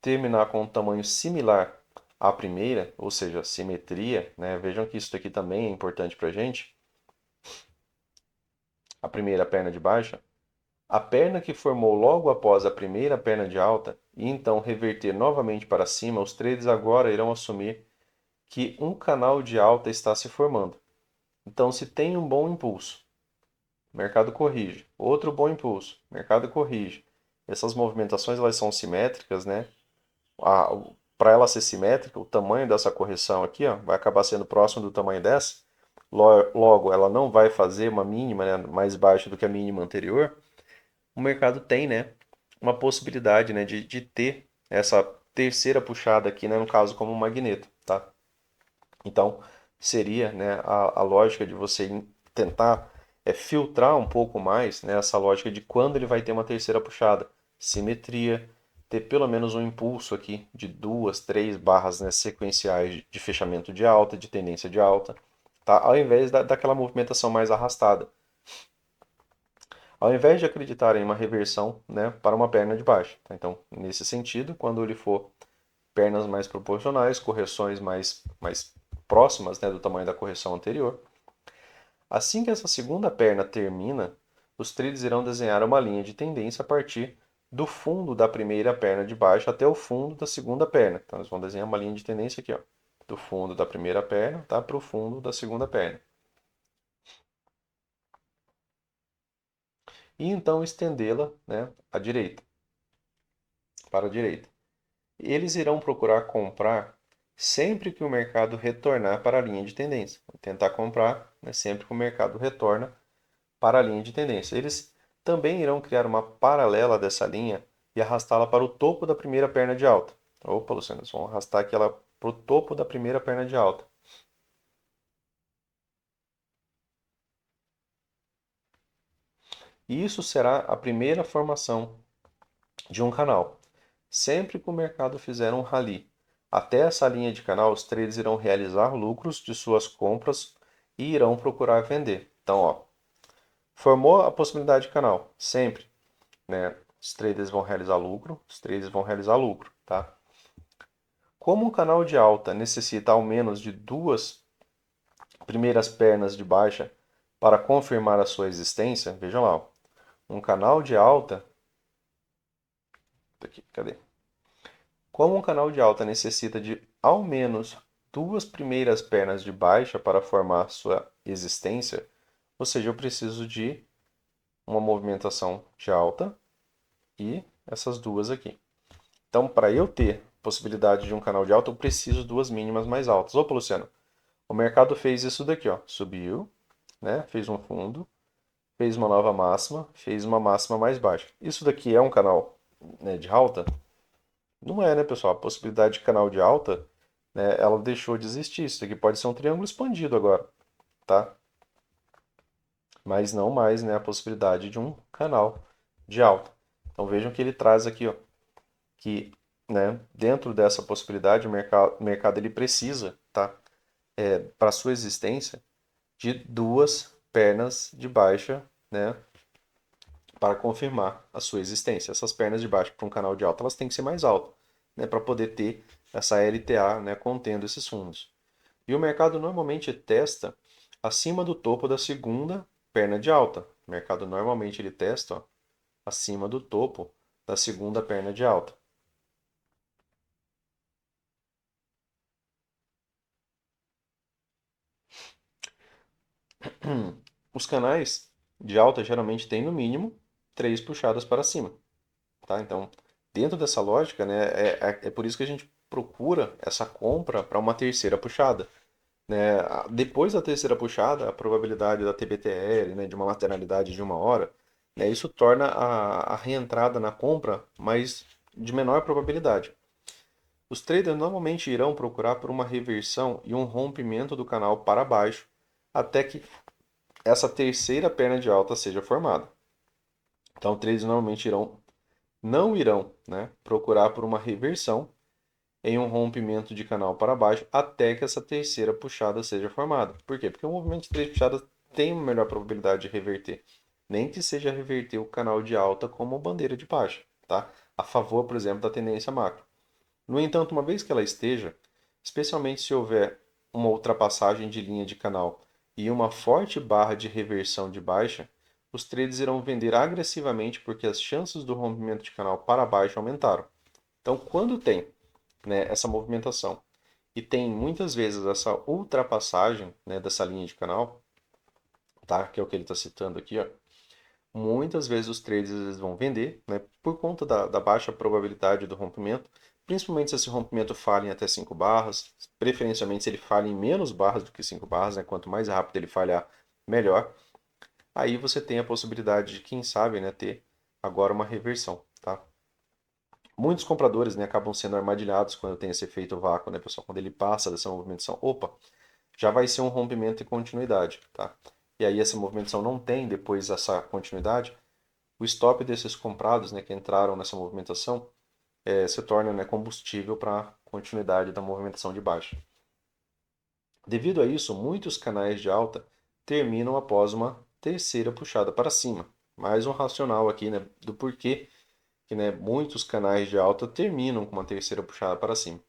terminar com um tamanho similar à primeira, ou seja, simetria, né? Vejam que isso aqui também é importante para a gente. A primeira perna de baixa, a perna que formou logo após a primeira perna de alta e então reverter novamente para cima, os traders agora irão assumir que um canal de alta está se formando. Então, se tem um bom impulso, o mercado corrige. Outro bom impulso, o mercado corrige. Essas movimentações elas são simétricas, né? Para ela ser simétrica, o tamanho dessa correção aqui, ó, vai acabar sendo próximo do tamanho dessa. Logo, ela não vai fazer uma mínima, né, mais baixa do que a mínima anterior. O mercado tem, né, uma possibilidade, né, de ter essa terceira puxada aqui, né, no caso como um magneto, tá? Então, seria, né, a lógica de você tentar filtrar um pouco mais, né, essa lógica de quando ele vai ter uma terceira puxada. Simetria, ter pelo menos um impulso aqui de duas, três barras, né, sequenciais de fechamento de alta, de tendência de alta, tá? Ao invés daquela movimentação mais arrastada. Ao invés de acreditar em uma reversão, né, para uma perna de baixo. Tá? Então, nesse sentido, quando ele for pernas mais proporcionais, correções mais próximas, né, do tamanho da correção anterior, Assim que essa segunda perna termina, os traders irão desenhar uma linha de tendência a partir do fundo da primeira perna de baixo até o fundo da segunda perna. Então, eles vão desenhar uma linha de tendência aqui, ó, do fundo da primeira perna, tá, para o fundo da segunda perna. E então estendê-la, né, à direita, para a direita. Eles irão procurar comprar sempre que o mercado retornar para a linha de tendência. Vou tentar comprar, né, sempre que o mercado retorna para a linha de tendência. Eles também irão criar uma paralela dessa linha e arrastá-la para o topo da primeira perna de alta. Opa, Luciano, eles vão arrastar aquela para o topo da primeira perna de alta. E isso será a primeira formação de um canal. Sempre que o mercado fizer um rally até essa linha de canal, os traders irão realizar lucros de suas compras e irão procurar vender. Então, ó, formou a possibilidade de canal, sempre, né? Os traders vão realizar lucro, os traders vão realizar lucro, tá? Como um canal de alta necessita ao menos de duas primeiras pernas de baixa para confirmar a sua existência, vejam lá, ó, um canal de alta, aqui, cadê? Como um canal de alta necessita de ao menos duas primeiras pernas de baixa para formar sua existência, ou seja, eu preciso de uma movimentação de alta e essas duas aqui. Então, para eu ter possibilidade de um canal de alta, eu preciso de duas mínimas mais altas. Opa, Luciano, o mercado fez isso daqui, ó, subiu, né? Fez um fundo, fez uma nova máxima, fez uma máxima mais baixa. Isso daqui é um canal, né, de alta? Não é, né, pessoal? A possibilidade de canal de alta, né, ela deixou de existir. Isso aqui pode ser um triângulo expandido agora, tá? Mas não mais, né, a possibilidade de um canal de alta. Então vejam que ele traz aqui, ó, que, né, dentro dessa possibilidade o mercado ele precisa, tá, para sua existência de duas pernas de baixa, né, para confirmar a sua existência. Essas pernas de baixa para um canal de alta, elas têm que ser mais altas, né, para poder ter essa LTA, né, contendo esses fundos. E o mercado normalmente testa acima do topo da segunda perna de alta. O mercado normalmente ele testa, ó, acima do topo da segunda perna de alta. Os canais de alta geralmente têm no mínimo três puxadas para cima, tá? Então, dentro dessa lógica, né, é por isso que a gente procura essa compra para uma terceira puxada, né? Depois da terceira puxada, a probabilidade da TBTL, né, de uma lateralidade de uma hora, né, isso torna a reentrada na compra mais de menor probabilidade. Os traders normalmente irão procurar por uma reversão e um rompimento do canal para baixo até que essa terceira perna de alta seja formada. Então, traders normalmente não irão, né, procurar por uma reversão em um rompimento de canal para baixo até que essa terceira puxada seja formada. Por quê? Porque o movimento de três puxadas tem uma melhor probabilidade de reverter. Nem que seja reverter o canal de alta como bandeira de baixa, tá? A favor, por exemplo, da tendência macro. No entanto, uma vez que ela esteja, especialmente se houver uma ultrapassagem de linha de canal e uma forte barra de reversão de baixa, os traders irão vender agressivamente porque as chances do rompimento de canal para baixo aumentaram. Então, quando tem, né, essa movimentação e tem muitas vezes essa ultrapassagem, né, dessa linha de canal, tá, que é o que ele está citando aqui, ó, muitas vezes os traders eles vão vender, né, por conta da baixa probabilidade do rompimento, principalmente se esse rompimento falha em até 5 barras, preferencialmente se ele falha em menos barras do que 5 barras, né, quanto mais rápido ele falhar, melhor. Aí você tem a possibilidade de, quem sabe, né, ter agora uma reversão, tá? Muitos compradores, né, acabam sendo armadilhados quando tem esse efeito vácuo, né, pessoal? Quando ele passa dessa movimentação, opa, já vai ser um rompimento e continuidade, tá? E aí essa movimentação não tem depois essa continuidade, o stop desses comprados, né, que entraram nessa movimentação, se torna, né, combustível para a continuidade da movimentação de baixa. Devido a isso, muitos canais de alta terminam após uma terceira puxada para cima. Mais um racional aqui, né, do porquê que, né, muitos canais de alta terminam com uma terceira puxada para cima.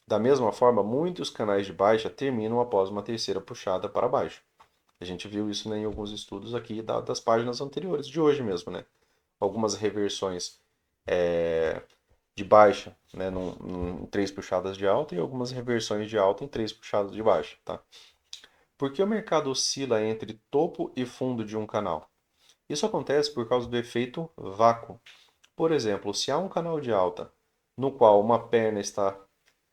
Da mesma forma, muitos canais de baixa terminam após uma terceira puxada para baixo. A gente viu isso, né, em alguns estudos aqui das páginas anteriores, de hoje mesmo, né? Algumas reversões de baixa, né, em 3 puxadas de alta e algumas reversões de alta em 3 puxadas de baixa, tá? Por que o mercado oscila entre topo e fundo de um canal? Isso acontece por causa do efeito vácuo. Por exemplo, se há um canal de alta no qual uma perna está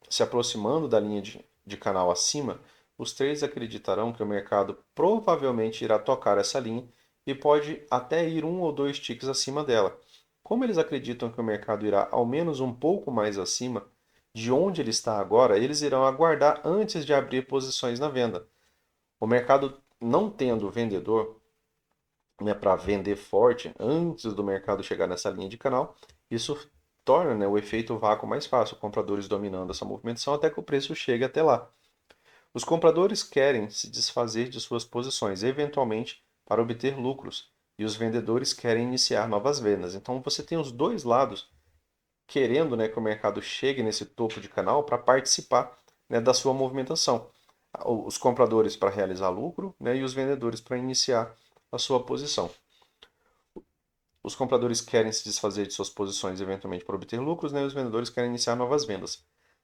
se aproximando da linha de canal acima, os traders acreditarão que o mercado provavelmente irá tocar essa linha e pode até ir um ou dois ticks acima dela. Como eles acreditam que o mercado irá ao menos um pouco mais acima de onde ele está agora, eles irão aguardar antes de abrir posições na venda. O mercado não tendo vendedor, né, para vender forte antes do mercado chegar nessa linha de canal, isso torna, né, o efeito vácuo mais fácil, compradores dominando essa movimentação até que o preço chegue até lá. Os compradores querem se desfazer de suas posições, eventualmente para obter lucros, e os vendedores querem iniciar novas vendas. Então você tem os dois lados querendo, né, que o mercado chegue nesse topo de canal para participar, né, da sua movimentação. Os compradores para realizar lucro, né, e os vendedores para iniciar a sua posição. Os compradores querem se desfazer de suas posições eventualmente para obter lucros, né, e os vendedores querem iniciar novas vendas.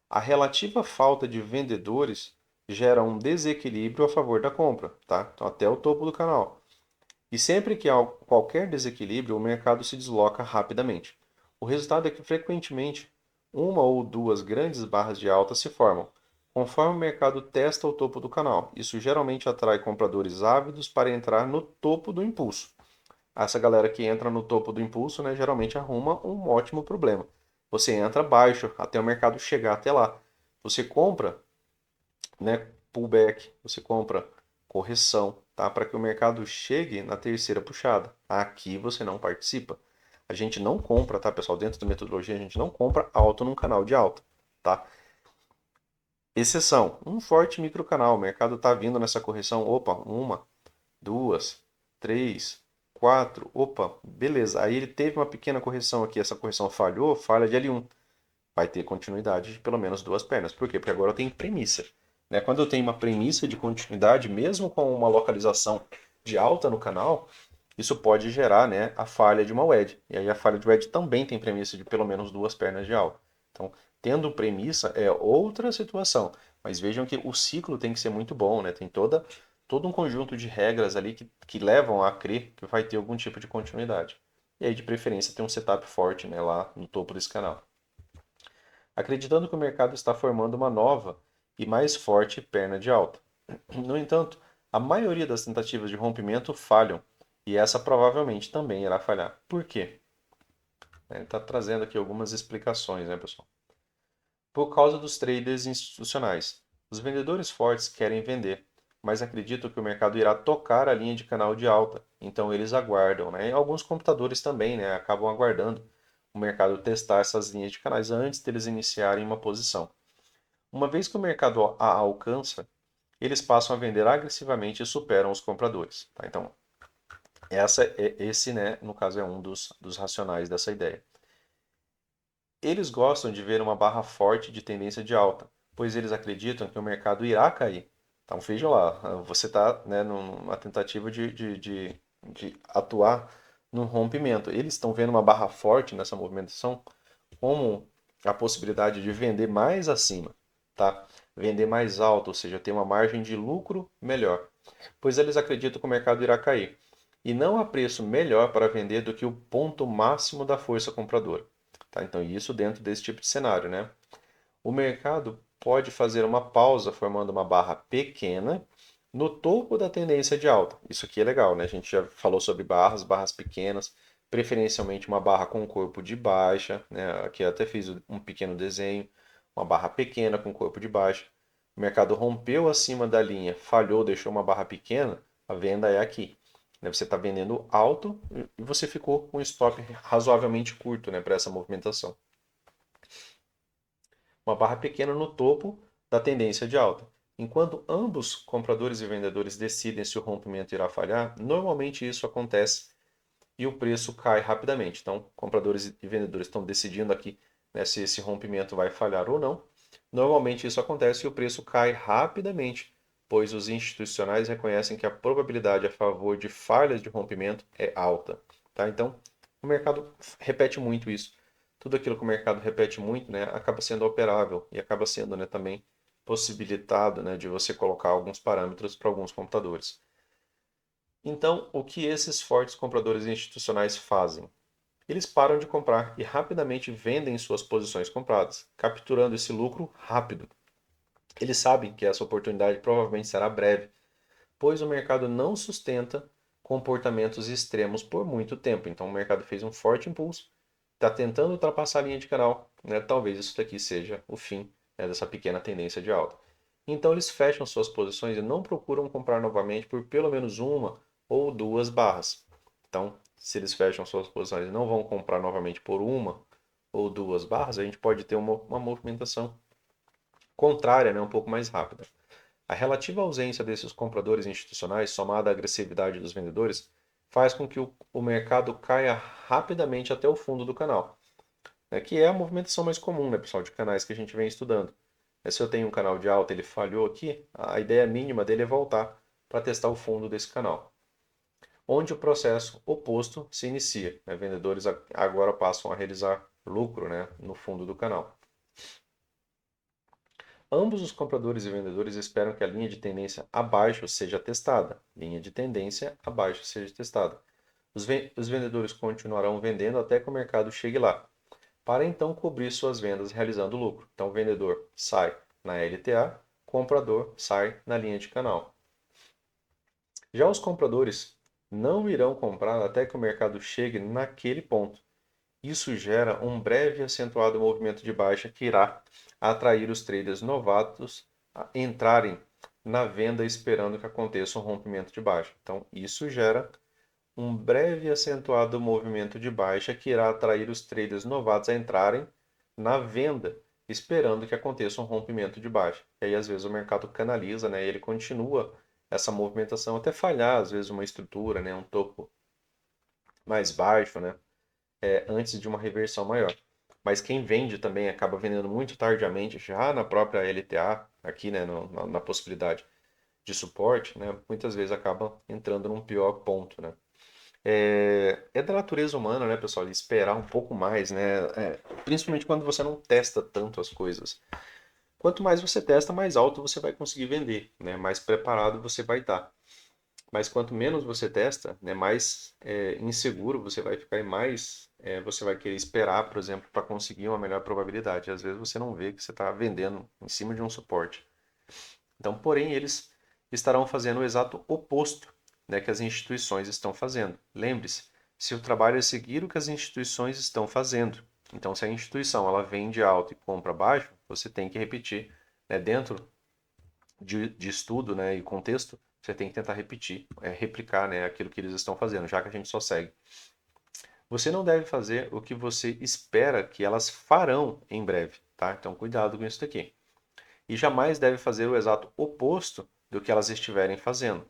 A relativa falta de vendedores gera um desequilíbrio a favor da compra, tá? Então, até o topo do canal. E sempre que há qualquer desequilíbrio, o mercado se desloca rapidamente. O resultado é que frequentemente uma ou duas grandes barras de alta se formam, conforme o mercado testa o topo do canal. Isso geralmente atrai compradores ávidos para entrar no topo do impulso. Essa galera que entra no topo do impulso, né, geralmente arruma um ótimo problema. Você entra baixo até o mercado chegar até lá. Você compra, né, pullback, você compra correção, tá? Para que o mercado chegue na terceira puxada. Aqui você não participa. A gente não compra, tá, pessoal? Dentro da metodologia, a gente não compra alto num canal de alta, tá? Exceção, um forte microcanal. O mercado está vindo nessa correção. Opa, uma, duas, três, quatro. Opa, beleza. Aí ele teve uma pequena correção aqui. Essa correção falhou, falha de L1. Vai ter continuidade de pelo menos duas pernas. Por quê? Porque agora eu tenho premissa. Né? Quando eu tenho uma premissa de continuidade, mesmo com uma localização de alta no canal, isso pode gerar, né, a falha de uma wedge. E aí a falha de wedge também tem premissa de pelo menos duas pernas de alta. Então, tendo premissa é outra situação. Mas vejam que o ciclo tem que ser muito bom, né? Tem todo um conjunto de regras ali que levam a crer que vai ter algum tipo de continuidade. E aí, de preferência, tem um setup forte, né, lá no topo desse canal. Acreditando que o mercado está formando uma nova e mais forte perna de alta. No entanto, a maioria das tentativas de rompimento falham, e essa provavelmente também irá falhar. Por quê? Ele está trazendo aqui algumas explicações, né, pessoal? Por causa dos traders institucionais. Os vendedores fortes querem vender, mas acreditam que o mercado irá tocar a linha de canal de alta, então eles aguardam, né? E alguns computadores também, né, acabam aguardando o mercado testar essas linhas de canais antes deles iniciarem uma posição. Uma vez que o mercado a alcança, eles passam a vender agressivamente e superam os compradores. Tá? Então, esse, né, no caso, é um dos racionais dessa ideia. Eles gostam de ver uma barra forte de tendência de alta, pois eles acreditam que o mercado irá cair. Então, veja lá, você está, né, numa tentativa de atuar num rompimento. Eles estão vendo uma barra forte nessa movimentação como a possibilidade de vender mais acima, tá? Vender mais alto, ou seja, ter uma margem de lucro melhor, pois eles acreditam que o mercado irá cair. E não há preço melhor para vender do que o ponto máximo da força compradora. Tá? Então, isso dentro desse tipo de cenário, né? O mercado pode fazer uma pausa formando uma barra pequena no topo da tendência de alta. Isso aqui é legal, né? A gente já falou sobre barras pequenas, preferencialmente uma barra com corpo de baixa, né? Aqui eu até fiz um pequeno desenho, uma barra pequena com corpo de baixa. O mercado rompeu acima da linha, falhou, deixou uma barra pequena, a venda é aqui. Né? Você está vendendo alto e você ficou com um stop razoavelmente curto, né, para essa movimentação. Uma barra pequena no topo da tendência de alta. Enquanto ambos compradores e vendedores decidem se o rompimento irá falhar, normalmente isso acontece e o preço cai rapidamente. Então, compradores e vendedores estão decidindo aqui, né, se esse rompimento vai falhar ou não. Normalmente isso acontece e o preço cai rapidamente pois os institucionais reconhecem que a probabilidade a favor de falhas de rompimento é alta. Tá? Então, o mercado repete muito isso. Tudo aquilo que o mercado repete muito, né, acaba sendo operável e acaba sendo, né, também possibilitado, né, de você colocar alguns parâmetros para alguns computadores. Então, o que esses fortes compradores institucionais fazem? Eles param de comprar e rapidamente vendem suas posições compradas, capturando esse lucro rápido. Eles sabem que essa oportunidade provavelmente será breve, pois o mercado não sustenta comportamentos extremos por muito tempo. Então o mercado fez um forte impulso, está tentando ultrapassar a linha de canal, né? Talvez isso daqui seja o fim, né, dessa pequena tendência de alta. Então eles fecham suas posições e não procuram comprar novamente por pelo menos uma ou duas barras. Então, se eles fecham suas posições e não vão comprar novamente por uma ou duas barras, a gente pode ter uma movimentação contrária, né, um pouco mais rápida. A relativa ausência desses compradores institucionais, somada à agressividade dos vendedores, faz com que o mercado caia rapidamente até o fundo do canal, né, que é a movimentação mais comum, né, pessoal, de canais que a gente vem estudando. Se eu tenho um canal de alta, ele falhou aqui, a ideia mínima dele é voltar para testar o fundo desse canal, onde o processo oposto se inicia, né. Vendedores agora passam a realizar lucro, né, no fundo do canal. Ambos os compradores e vendedores esperam que a linha de tendência abaixo seja testada. Linha de tendência abaixo seja testada. Os vendedores continuarão vendendo até que o mercado chegue lá, para então cobrir suas vendas realizando lucro. Então o vendedor sai na LTA, comprador sai na linha de canal. Já os compradores não irão comprar até que o mercado chegue naquele ponto. Isso gera um breve e acentuado movimento de baixa que irá atrair os traders novatos a entrarem na venda esperando que aconteça um rompimento de baixa. Então, isso gera um breve e acentuado movimento de baixa que irá atrair os traders novatos a entrarem na venda esperando que aconteça um rompimento de baixa. E aí, às vezes, o mercado canaliza, né? E ele continua essa movimentação até falhar, às vezes, uma estrutura, né? Um topo mais baixo, né? Antes de uma reversão maior. Mas quem vende também acaba vendendo muito tardiamente, já na própria LTA, aqui, né, na possibilidade de suporte, né, muitas vezes acaba entrando num pior ponto, né. É da natureza humana, né, pessoal, esperar um pouco mais, né, principalmente quando você não testa tanto as coisas. Quanto mais você testa, mais alto você vai conseguir vender, né, mais preparado você vai estar. Mas quanto menos você testa, né, mais inseguro você vai ficar e mais você vai querer esperar, por exemplo, para conseguir uma melhor probabilidade. Às vezes você não vê que você está vendendo em cima de um suporte. Então, porém, eles estarão fazendo o exato oposto, né, que as instituições estão fazendo. Lembre-se, se o trabalho é seguir o que as instituições estão fazendo. Então, se a instituição ela vende alto e compra baixo, você tem que repetir, né, dentro de estudo, né, e contexto, você tem que tentar repetir, replicar, né, aquilo que eles estão fazendo, já que a gente só segue. Você não deve fazer o que você espera que elas farão em breve, tá? Então cuidado com isso daqui. E jamais deve fazer o exato oposto do que elas estiverem fazendo.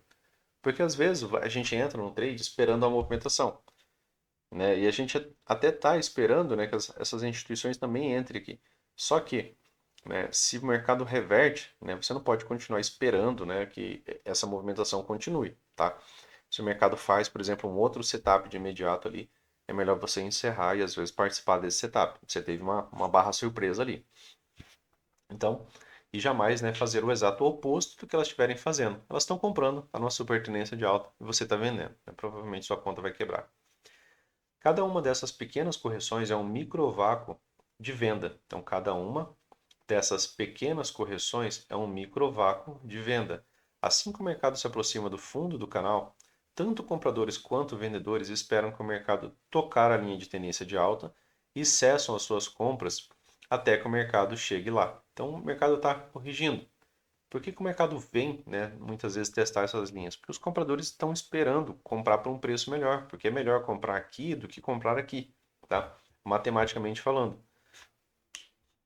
Porque às vezes a gente entra no trade esperando a movimentação, né? E a gente até está esperando, né, que essas instituições também entrem aqui. Só que, né, se o mercado reverte, né, você não pode continuar esperando, né, que essa movimentação continue, tá? Se o mercado faz, por exemplo, um outro setup de imediato ali, é melhor você encerrar e às vezes participar desse setup. Você teve uma barra surpresa ali. Então, e jamais, né, fazer o exato oposto do que elas estiverem fazendo. Elas estão comprando, está numa super tendência de alta e você está vendendo, né? Provavelmente sua conta vai quebrar. Cada uma dessas pequenas correções é um microvácuo de venda. Então, cada uma dessas pequenas correções é um microvácuo de venda. Assim que o mercado se aproxima do fundo do canal, tanto compradores quanto vendedores esperam que o mercado tocar a linha de tendência de alta e cessam as suas compras até que o mercado chegue lá. Então, o mercado está corrigindo. Por que que o mercado vem, né, muitas vezes testar essas linhas? Porque os compradores estão esperando comprar por um preço melhor, porque é melhor comprar aqui do que comprar aqui, tá? Matematicamente falando.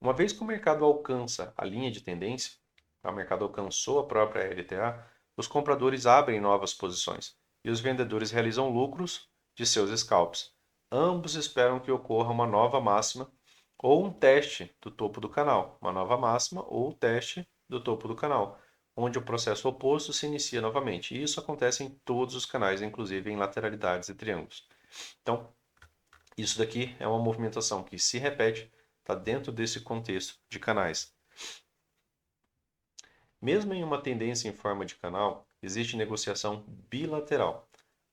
Uma vez que o mercado alcança a linha de tendência, o mercado alcançou a própria LTA, os compradores abrem novas posições e os vendedores realizam lucros de seus scalps. Ambos esperam que ocorra uma nova máxima ou um teste do topo do canal, uma nova máxima ou teste do topo do canal, onde o processo oposto se inicia novamente. E isso acontece em todos os canais, inclusive em lateralidades e triângulos. Então, isso daqui é uma movimentação que se repete, está dentro desse contexto de canais. Mesmo em uma tendência em forma de canal, existe negociação bilateral.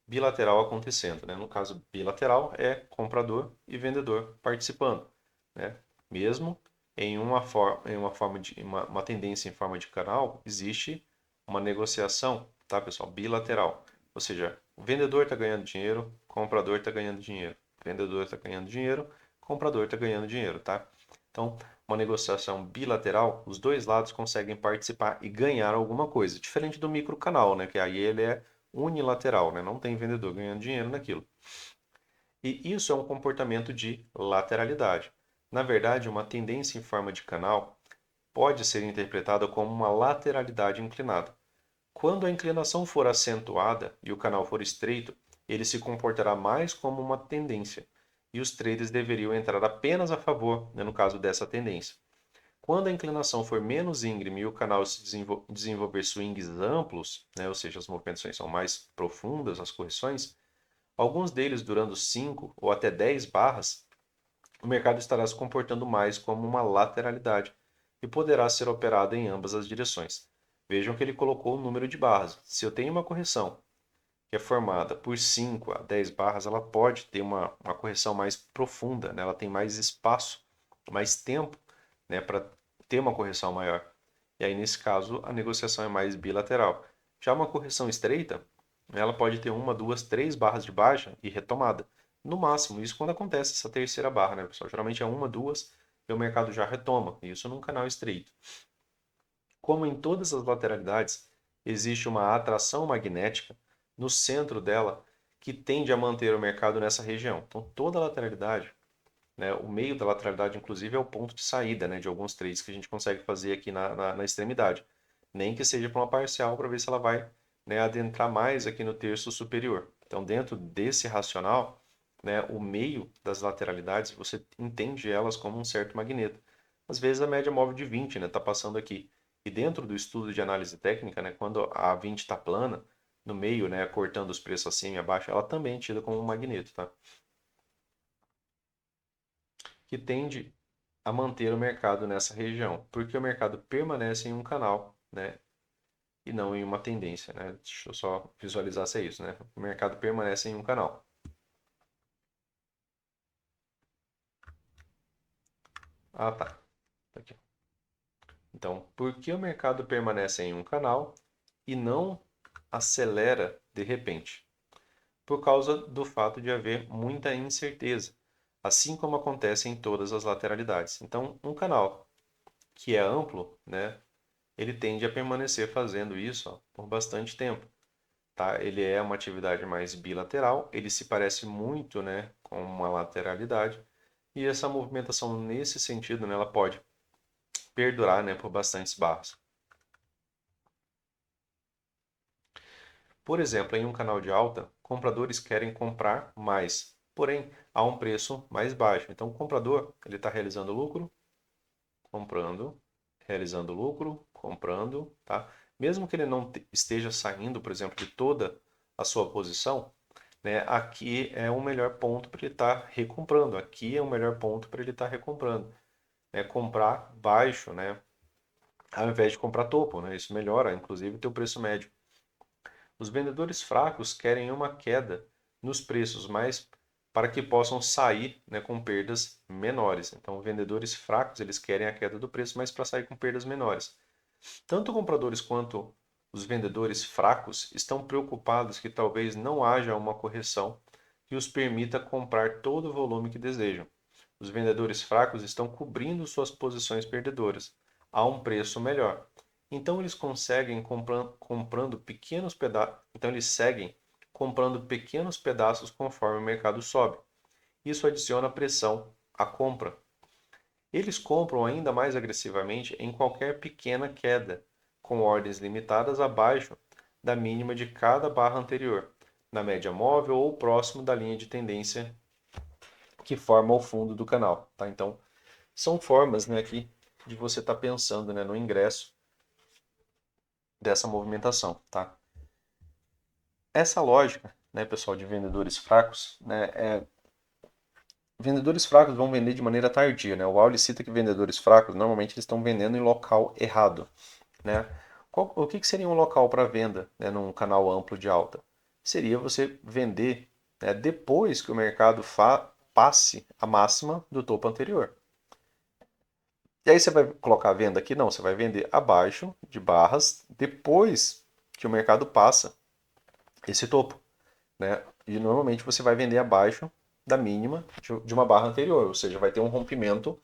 Bilateral acontecendo, né? No caso, bilateral é comprador e vendedor participando, né? Mesmo em uma tendência em forma de canal, existe uma negociação, tá, pessoal? Bilateral. Ou seja, o vendedor está ganhando dinheiro, o comprador está ganhando dinheiro. O vendedor está ganhando dinheiro, o comprador está ganhando dinheiro, tá? Então, uma negociação bilateral, os dois lados conseguem participar e ganhar alguma coisa. Diferente do microcanal, né? Que aí ele é unilateral, né? Não tem vendedor ganhando dinheiro naquilo. E isso é um comportamento de lateralidade. Na verdade, uma tendência em forma de canal pode ser interpretada como uma lateralidade inclinada. Quando a inclinação for acentuada e o canal for estreito, ele se comportará mais como uma tendência, e os traders deveriam entrar apenas a favor, né, no caso dessa tendência. Quando a inclinação for menos íngreme e o canal se desenvolver swings amplos, né, ou seja, as movimentações são mais profundas, as correções, alguns deles durando 5 ou até 10 barras, o mercado estará se comportando mais como uma lateralidade e poderá ser operado em ambas as direções. Vejam que ele colocou o número de barras. Se eu tenho uma correção que é formada por 5 a 10 barras, ela pode ter uma correção mais profunda, né? Ela tem mais espaço, mais tempo, né, para ter uma correção maior. E aí, nesse caso, a negociação é mais bilateral. Já uma correção estreita, ela pode ter uma, duas, três barras de baixa e retomada. No máximo, isso quando acontece essa terceira barra, né, pessoal? Geralmente é uma, duas e o mercado já retoma. Isso num canal estreito. Como em todas as lateralidades, existe uma atração magnética no centro dela que tende a manter o mercado nessa região. Então, toda lateralidade, né, o meio da lateralidade, inclusive, é o ponto de saída, né, de alguns trades que a gente consegue fazer aqui na extremidade. Nem que seja para uma parcial para ver se ela vai, né, adentrar mais aqui no terço superior. Então, dentro desse racional, né, o meio das lateralidades, você entende elas como um certo magneto. Às vezes a média móvel de 20, né, está passando aqui. E dentro do estudo de análise técnica, né, quando a 20 está plana, no meio, né, cortando os preços acima e abaixo, ela também é tida como um magneto, tá? Que tende a manter o mercado nessa região, porque o mercado permanece em um canal, né, e não em uma tendência, né? Deixa eu só visualizar se é isso, né? O mercado permanece em um canal. Ah, tá. Tá aqui. Então, por que o mercado permanece em um canal e não acelera de repente? Por causa do fato de haver muita incerteza, assim como acontece em todas as lateralidades. Então, um canal que é amplo, né, ele tende a permanecer fazendo isso, ó, por bastante tempo. Tá? Ele é uma atividade mais bilateral, ele se parece muito, né, com uma lateralidade, e essa movimentação nesse sentido, né, ela pode perdurar, né, por bastantes barras. Por exemplo, em um canal de alta, compradores querem comprar mais, porém a um preço mais baixo. Então o comprador ele está realizando lucro, comprando, realizando lucro, comprando, tá? Mesmo que ele não esteja saindo, por exemplo, de toda a sua posição, né, aqui é o melhor ponto para ele estar recomprando. Aqui é o melhor ponto para ele estar recomprando. Né? Comprar baixo, né, ao invés de comprar topo. Né? Isso melhora, inclusive, o teu preço médio. Os vendedores fracos querem uma queda nos preços, mas para que possam sair, né, com perdas menores. Então, vendedores fracos eles querem a queda do preço, mas para sair com perdas menores. Tanto compradores quanto os vendedores fracos estão preocupados que talvez não haja uma correção que os permita comprar todo o volume que desejam. Os vendedores fracos estão cobrindo suas posições perdedoras a um preço melhor. Então eles conseguem comprando pequenos pedaços, então eles seguem comprando pequenos pedaços conforme o mercado sobe. Isso adiciona pressão à compra. Eles compram ainda mais agressivamente em qualquer pequena queda, com ordens limitadas abaixo da mínima de cada barra anterior, na média móvel ou próximo da linha de tendência que forma o fundo do canal. Tá? Então, são formas, né, aqui de você estar pensando, né, no ingresso dessa movimentação, tá? Essa lógica, né, pessoal, de vendedores fracos, né, vendedores fracos vão vender de maneira tardia, né? O Wallace cita que vendedores fracos normalmente eles estão vendendo em local errado, né? O que seria um local para venda, né, num canal amplo de alta? Seria você vender, né, depois que o mercado passe a máxima do topo anterior. E aí você vai colocar a venda aqui? Não, você vai vender abaixo de barras depois que o mercado passa esse topo, né? E normalmente você vai vender abaixo da mínima de uma barra anterior, ou seja, vai ter um rompimento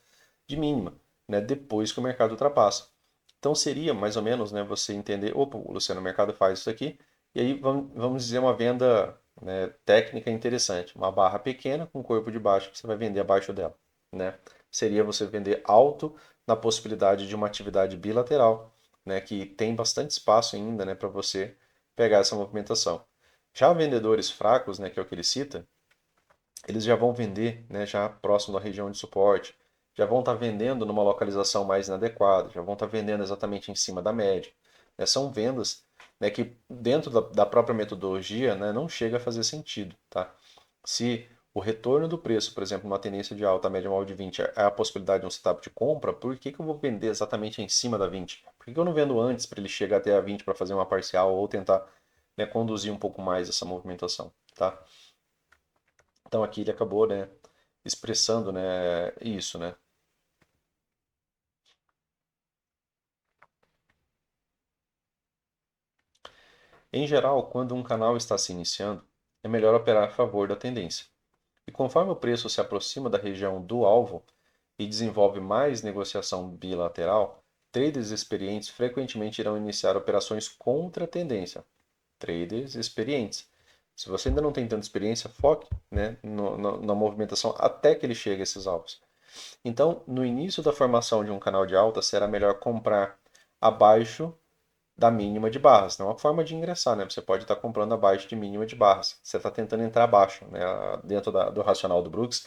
de mínima, né? Depois que o mercado ultrapassa. Então seria mais ou menos, né, você entender, opa, o Luciano, o mercado faz isso aqui, e aí vamos dizer uma venda, né, técnica interessante, uma barra pequena com corpo de baixo que você vai vender abaixo dela, né? Seria você vender alto na possibilidade de uma atividade bilateral, né, que tem bastante espaço ainda, né, para você pegar essa movimentação. Já vendedores fracos, né, que é o que ele cita, eles já vão vender, né, já próximo da região de suporte, já vão estar vendendo numa localização mais inadequada, já vão estar vendendo exatamente em cima da média. Né? São vendas, né, que dentro da própria metodologia, né, não chega a fazer sentido. Tá? Se o retorno do preço, por exemplo, numa tendência de alta, média móvel de 20, é a possibilidade de um setup de compra, por que eu vou vender exatamente em cima da 20? Por que eu não vendo antes para ele chegar até a 20 para fazer uma parcial ou tentar, né, conduzir um pouco mais essa movimentação? Tá? Então aqui ele acabou, né, expressando, né, isso, né? Em geral, quando um canal está se iniciando, é melhor operar a favor da tendência. E conforme o preço se aproxima da região do alvo e desenvolve mais negociação bilateral, traders experientes frequentemente irão iniciar operações contra a tendência. Traders experientes. Se você ainda não tem tanta experiência, foque, né, na movimentação até que ele chegue a esses alvos. Então, no início da formação de um canal de alta, será melhor comprar abaixo da mínima de barras. Não é uma forma de ingressar, né? Você pode estar comprando abaixo de mínima de barras. Você está tentando entrar abaixo, né? Dentro do racional do Brooks,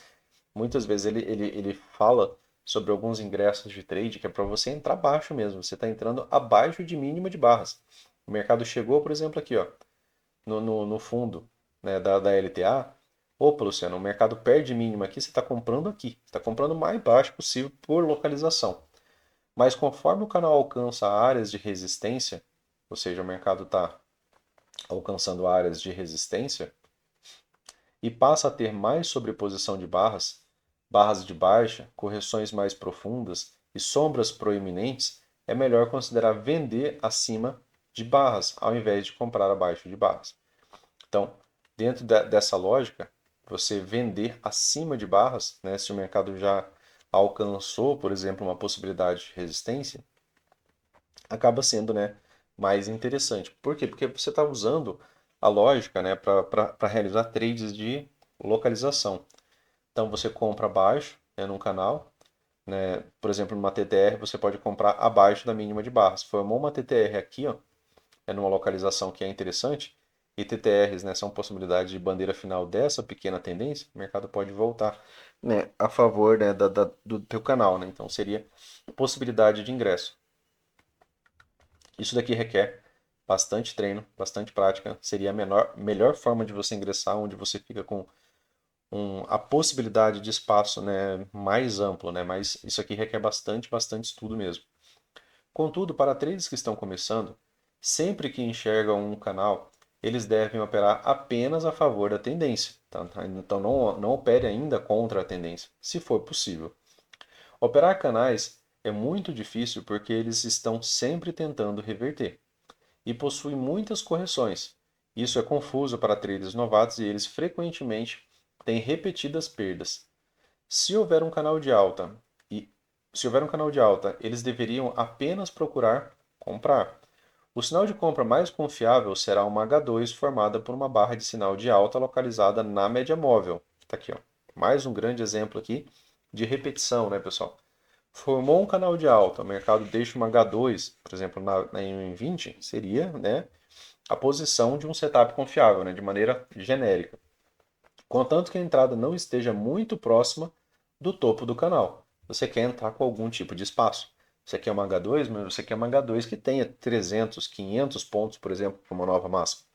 muitas vezes ele fala sobre alguns ingressos de trade que é para você entrar abaixo mesmo. Você está entrando abaixo de mínima de barras. O mercado chegou, por exemplo, aqui, ó, no fundo, né, da LTA. Opa, Luciano, o mercado perde mínima aqui, você está comprando aqui. Você está comprando o mais baixo possível por localização. Mas conforme o canal alcança áreas de resistência, ou seja, o mercado está alcançando áreas de resistência, e passa a ter mais sobreposição de barras, barras de baixa, correções mais profundas e sombras proeminentes, é melhor considerar vender acima de barras, ao invés de comprar abaixo de barras. Então, dentro dessa lógica, você vender acima de barras, né, se o mercado já alcançou, por exemplo, uma possibilidade de resistência, acaba sendo, né, mais interessante. Por quê? Porque você está usando a lógica, né, para realizar trades de localização. Então você compra abaixo, né, num canal, né, por exemplo, numa TTR você pode comprar abaixo da mínima de barras. Formou uma TTR aqui, ó, é numa localização que é interessante, e TTRs, né, são possibilidades de bandeira final dessa pequena tendência, o mercado pode voltar, né, a favor, né, do teu canal, né? Então seria possibilidade de ingresso. Isso daqui requer bastante treino, bastante prática. Seria a melhor forma de você ingressar, onde você fica com a possibilidade de espaço, né, mais amplo, né? Mas isso aqui requer bastante estudo mesmo. Contudo, para traders que estão começando, sempre que enxergam um canal, eles devem operar apenas a favor da tendência. Tá? Então não opere ainda contra a tendência, se for possível. Operar canais é muito difícil porque eles estão sempre tentando reverter e possui muitas correções. Isso é confuso para traders novatos e eles frequentemente têm repetidas perdas. Se houver um canal de alta e se houver um canal de alta, eles deveriam apenas procurar comprar. O sinal de compra mais confiável será uma H2 formada por uma barra de sinal de alta localizada na média móvel. Está aqui, ó. Mais um grande exemplo aqui de repetição, né, pessoal? Formou um canal de alta, o mercado deixa uma H2, por exemplo, em 20, seria, né, a posição de um setup confiável, né, de maneira genérica. Contanto que a entrada não esteja muito próxima do topo do canal. Você quer entrar com algum tipo de espaço. Você quer uma H2, mas você quer uma H2 que tenha 300, 500 pontos, por exemplo, para uma nova máxima.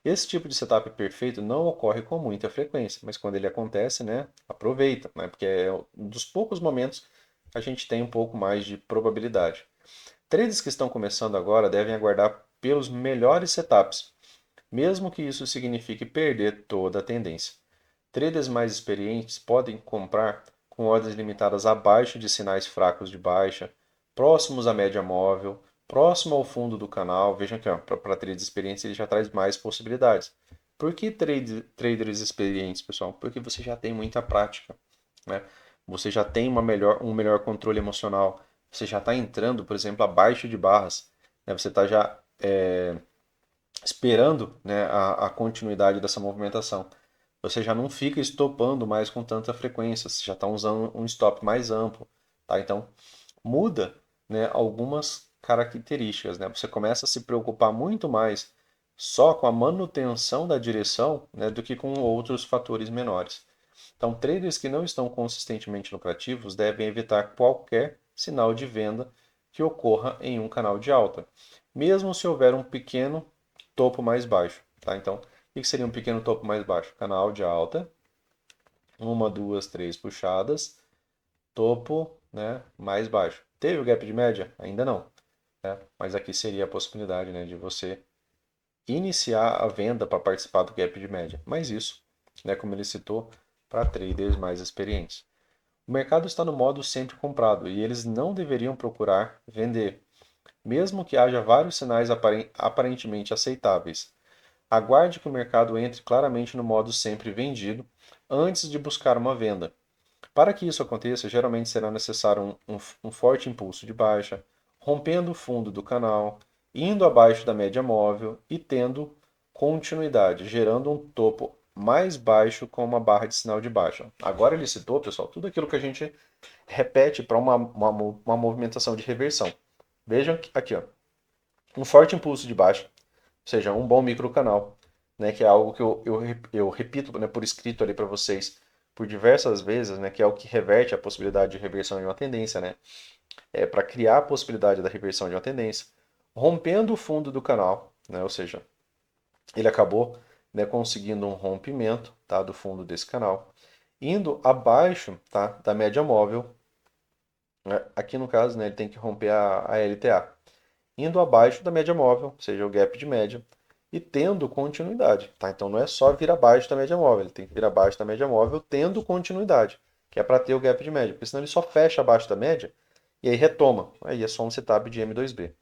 Esse tipo de setup perfeito não ocorre com muita frequência, mas quando ele acontece, né, aproveita, né, porque é um dos poucos momentos que a gente tem um pouco mais de probabilidade. Traders que estão começando agora devem aguardar pelos melhores setups, mesmo que isso signifique perder toda a tendência. Traders mais experientes podem comprar com ordens limitadas abaixo de sinais fracos de baixa, próximos à média móvel, próximo ao fundo do canal. Vejam que para traders experientes ele já traz mais possibilidades. Por que traders experientes, pessoal? Porque você já tem muita prática, né? Você já tem um melhor controle emocional. Você já está entrando, por exemplo, abaixo de barras, né? Você está já esperando, né, a continuidade dessa movimentação. Você já não fica estopando mais com tanta frequência, você já está usando um stop mais amplo, tá? Então muda, né, algumas características, né? Você começa a se preocupar muito mais só com a manutenção da direção, né, do que com outros fatores menores. Então, traders que não estão consistentemente lucrativos devem evitar qualquer sinal de venda que ocorra em um canal de alta, mesmo se houver um pequeno topo mais baixo, tá? Então, o que seria um pequeno topo mais baixo? Canal de alta, uma, duas, três puxadas, topo, né, mais baixo. Teve o gap de média? Ainda não, né? Mas aqui seria a possibilidade, né, de você iniciar a venda para participar do gap de média. Mas isso, né, como ele citou, para traders mais experientes. O mercado está no modo sempre comprado e eles não deveriam procurar vender, mesmo que haja vários sinais aparentemente aceitáveis. Aguarde que o mercado entre claramente no modo sempre vendido antes de buscar uma venda. Para que isso aconteça, geralmente será necessário um forte impulso de baixa, rompendo o fundo do canal, indo abaixo da média móvel e tendo continuidade, gerando um topo mais baixo com uma barra de sinal de baixa. Agora ele citou, pessoal, tudo aquilo que a gente repete para uma movimentação de reversão. Vejam aqui, ó, um forte impulso de baixa, ou seja, um bom microcanal, né, que é algo que eu repito, né, por escrito ali para vocês por diversas vezes, né, que é o que reverte a possibilidade de reversão de uma tendência, né, para criar a possibilidade da reversão de uma tendência, rompendo o fundo do canal, né, ou seja, ele acabou, né, conseguindo um rompimento, tá, do fundo desse canal, indo abaixo, tá, da média móvel, né, aqui no caso, né, ele tem que romper a LTA, indo abaixo da média móvel, ou seja, o gap de média, e tendo continuidade. Tá? Então não é só vir abaixo da média móvel, ele tem que vir abaixo da média móvel tendo continuidade, que é para ter o gap de média, porque senão ele só fecha abaixo da média e aí retoma. Aí é só um setup de M2B.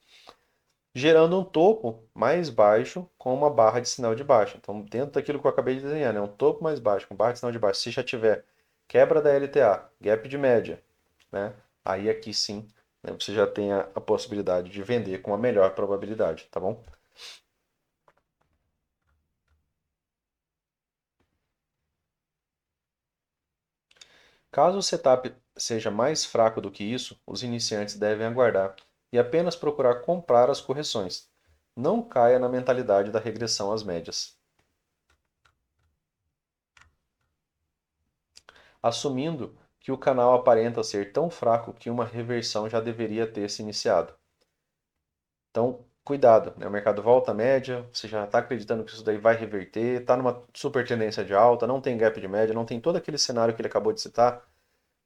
Gerando um topo mais baixo com uma barra de sinal de baixa. Então, dentro daquilo que eu acabei de desenhar, né? Um topo mais baixo com barra de sinal de baixa. Se já tiver quebra da LTA, gap de média, né? Aí aqui sim, né, você já tem a possibilidade de vender com a melhor probabilidade, tá bom? Caso o setup seja mais fraco do que isso, os iniciantes devem aguardar e apenas procurar comprar as correções. Não caia na mentalidade da regressão às médias. Assumindo que o canal aparenta ser tão fraco que uma reversão já deveria ter se iniciado. Então, cuidado, né? O mercado volta à média, você já está acreditando que isso daí vai reverter, está numa super tendência de alta, não tem gap de média, não tem todo aquele cenário que ele acabou de citar,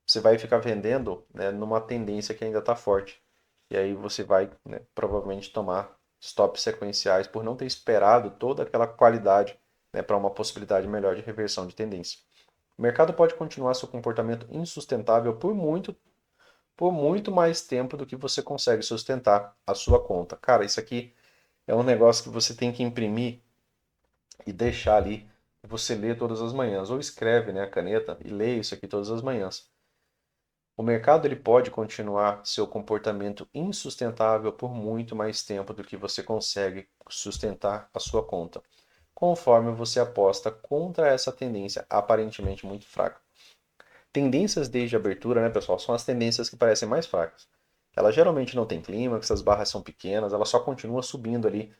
você vai ficar vendendo, né, numa tendência que ainda está forte. E aí você vai, né, provavelmente tomar stops sequenciais por não ter esperado toda aquela qualidade, né, para uma possibilidade melhor de reversão de tendência. O mercado pode continuar seu comportamento insustentável por muito mais tempo do que você consegue sustentar a sua conta. Cara, isso aqui é um negócio que você tem que imprimir e deixar ali, você lê todas as manhãs, ou escreve, né, a caneta e lê isso aqui todas as manhãs. O mercado ele pode continuar seu comportamento insustentável por muito mais tempo do que você consegue sustentar a sua conta, conforme você aposta contra essa tendência aparentemente muito fraca. Tendências desde a abertura, né, pessoal, são as tendências que parecem mais fracas. Ela geralmente não tem clímax, as barras são pequenas, ela só continua subindo ali,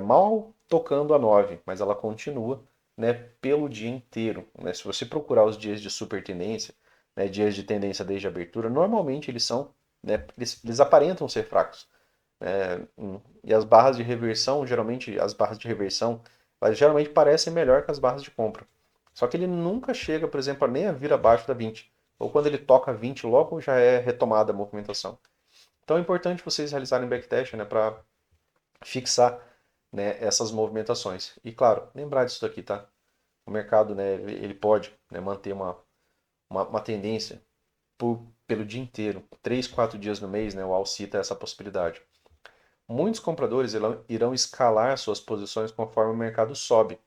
mal tocando a 9, mas ela continua, né, pelo dia inteiro. Né? Se você procurar os dias de super tendência, né, dias de tendência desde a abertura, normalmente eles são né, eles aparentam ser fracos. E as barras de reversão, geralmente, as barras de reversão, elas geralmente parecem melhor que as barras de compra. Só que ele nunca chega, por exemplo, nem a vir abaixo da 20. Ou quando ele toca 20, logo já é retomada a movimentação. Então é importante vocês realizarem backtest, né, para fixar, né, essas movimentações. E claro, lembrar disso daqui, tá? O mercado, né, ele pode, né, manter uma tendência pelo dia inteiro, 3, 4 dias no mês, né, o Al cita essa possibilidade. Muitos compradores irão escalar suas posições conforme o mercado sobe